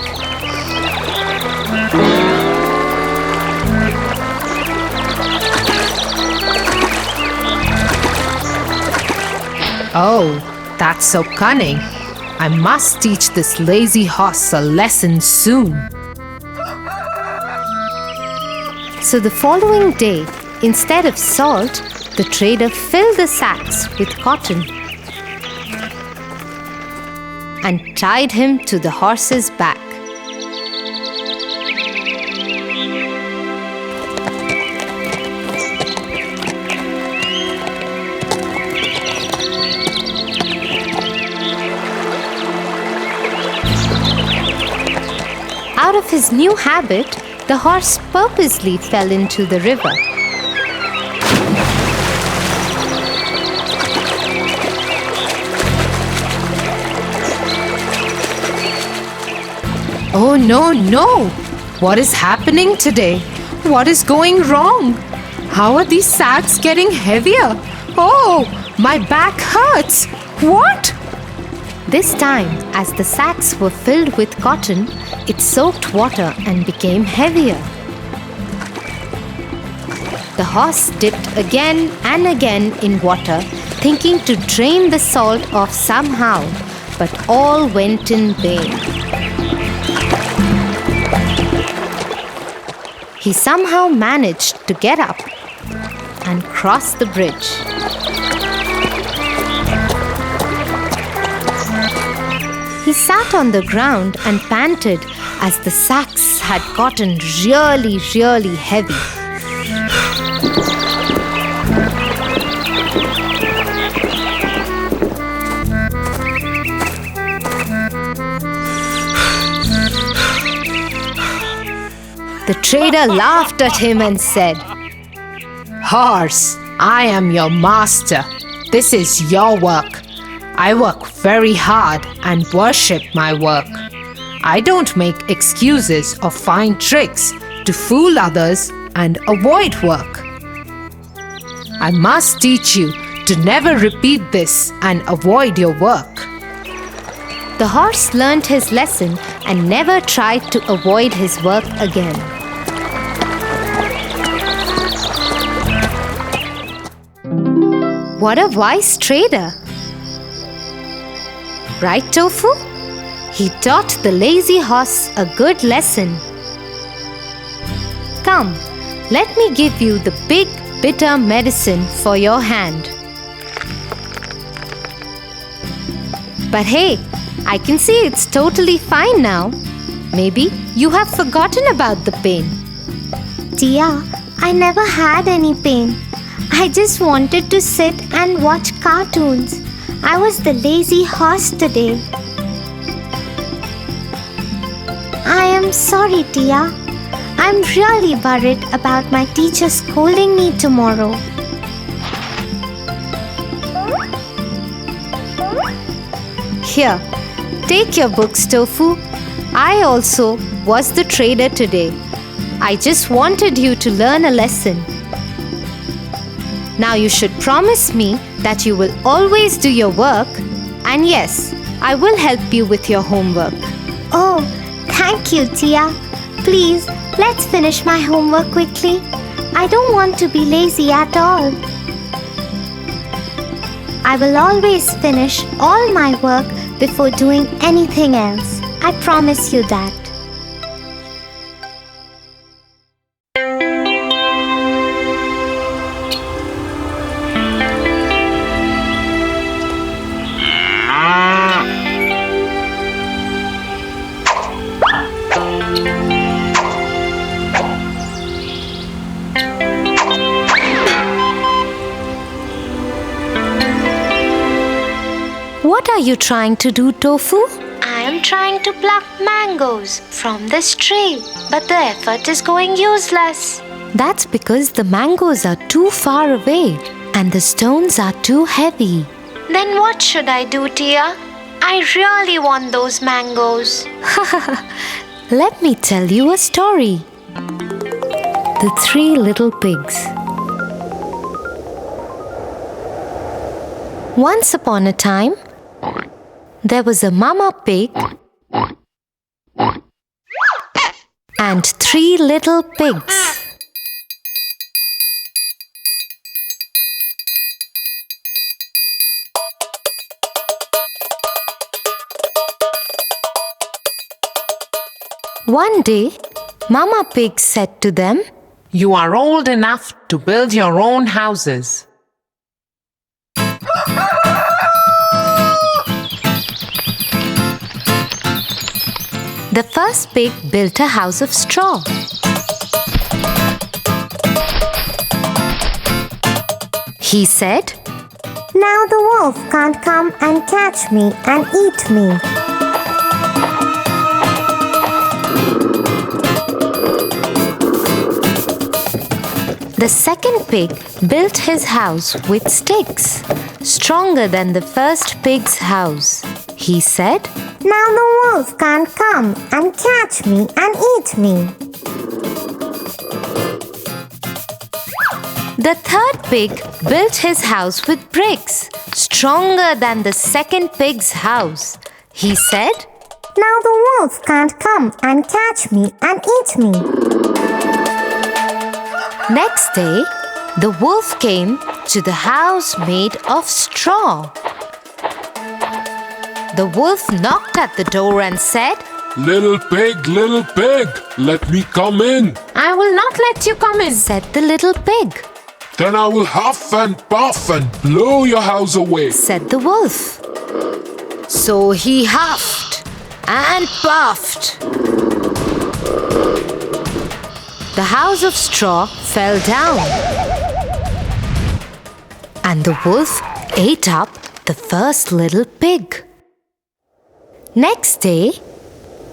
Oh, that's so cunning. I must teach this lazy horse a lesson soon. So the following day, instead of salt, the trader filled the sacks with cotton and tied him to the horse's back. Out of his new habit, the horse purposely fell into the river. Oh no, no! What is happening today? What is going wrong? How are these sacks getting heavier? Oh, my back hurts! What? This time, as the sacks were filled with cotton, it soaked water and became heavier. The horse dipped again and again in water, thinking to drain the salt off somehow, but all went in vain. He somehow managed to get up and cross the bridge. He sat on the ground and panted as the sacks had gotten really, really heavy. The trader laughed at him and said, Horse, I am your master. This is your work. I work very hard and worship my work. I don't make excuses or find tricks to fool others and avoid work. I must teach you to never repeat this and avoid your work. The horse learned his lesson and never tried to avoid his work again. What a wise trader! Right, Tofu? He taught the lazy horse a good lesson. Come, let me give you the big bitter medicine for your hand. But hey, I can see it's totally fine now. Maybe you have forgotten about the pain. Tia, I never had any pain. I just wanted to sit and watch cartoons. I was the lazy horse today. I am sorry, Tia. I'm really worried about my teacher scolding me tomorrow. Here, take your books, Tofu. I also was the trader today. I just wanted you to learn a lesson. Now you should promise me that you will always do your work, and yes, I will help you with your homework. Oh, thank you, Tia. Please, let's finish my homework quickly. I don't want to be lazy at all. I will always finish all my work before doing anything else. I promise you that. What are you trying to do, Tofu? I am trying to pluck mangoes from this tree, but the effort is going useless. That's because the mangoes are too far away and the stones are too heavy. Then what should I do, Tia? I really want those mangoes. Let me tell you a story. The Three Little Pigs. Once upon a time, there was a mama pig and 3 little pigs. One day, Mama Pig said to them, You are old enough to build your own houses. The first pig built a house of straw. He said, Now the wolf can't come and catch me and eat me. The second pig built his house with sticks, stronger than the first pig's house. He said, Now the wolf can't come and catch me and eat me. The third pig built his house with bricks, stronger than the second pig's house. He said, Now the wolf can't come and catch me and eat me. Next day, the wolf came to the house made of straw. The wolf knocked at the door and said, Little pig, let me come in. I will not let you come in, said the little pig. Then I will huff and puff and blow your house away, said the wolf. So he huffed and puffed. The house of straw fell down, and the wolf ate up the first little pig. Next day,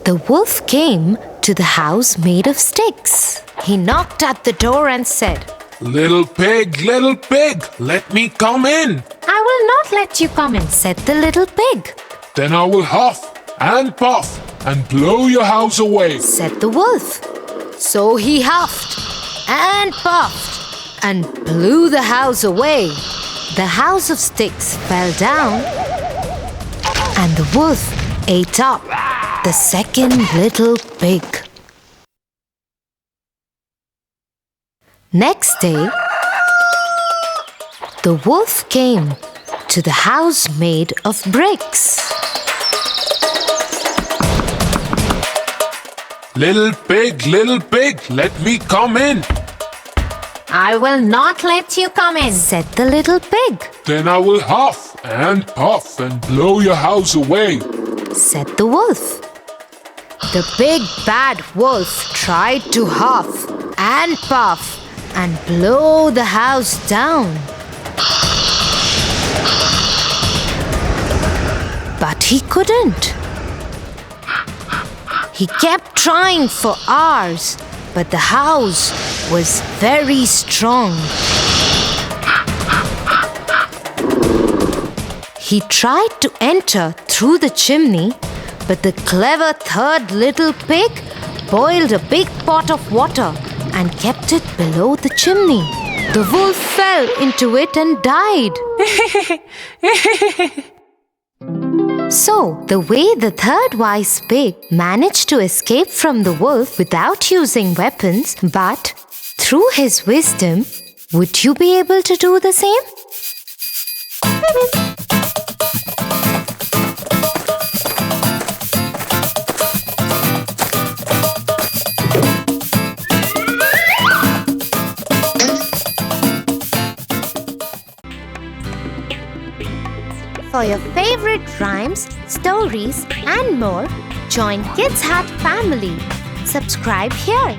the wolf came to the house made of sticks. He knocked at the door and said, Little pig, let me come in. I will not let you come in, said the little pig. Then I will huff and puff and blow your house away, said the wolf. So he huffed and puffed and blew the house away. The house of sticks fell down, and the wolf ate up the second little pig. Next day, the wolf came to the house made of bricks. Little pig, let me come in. I will not let you come in, said the little pig. Then I will huff and puff and blow your house away, said the wolf. The big bad wolf tried to huff and puff and blow the house down. But he couldn't. He kept trying for hours, but the house was very strong. He tried to enter through the chimney, but the clever third little pig boiled a big pot of water and kept it below the chimney. The wolf fell into it and died. So, the way the third wise pig managed to escape from the wolf without using weapons, but through his wisdom, would you be able to do the same? For your favorite rhymes, stories, and more, join Kids Hut family. Subscribe here.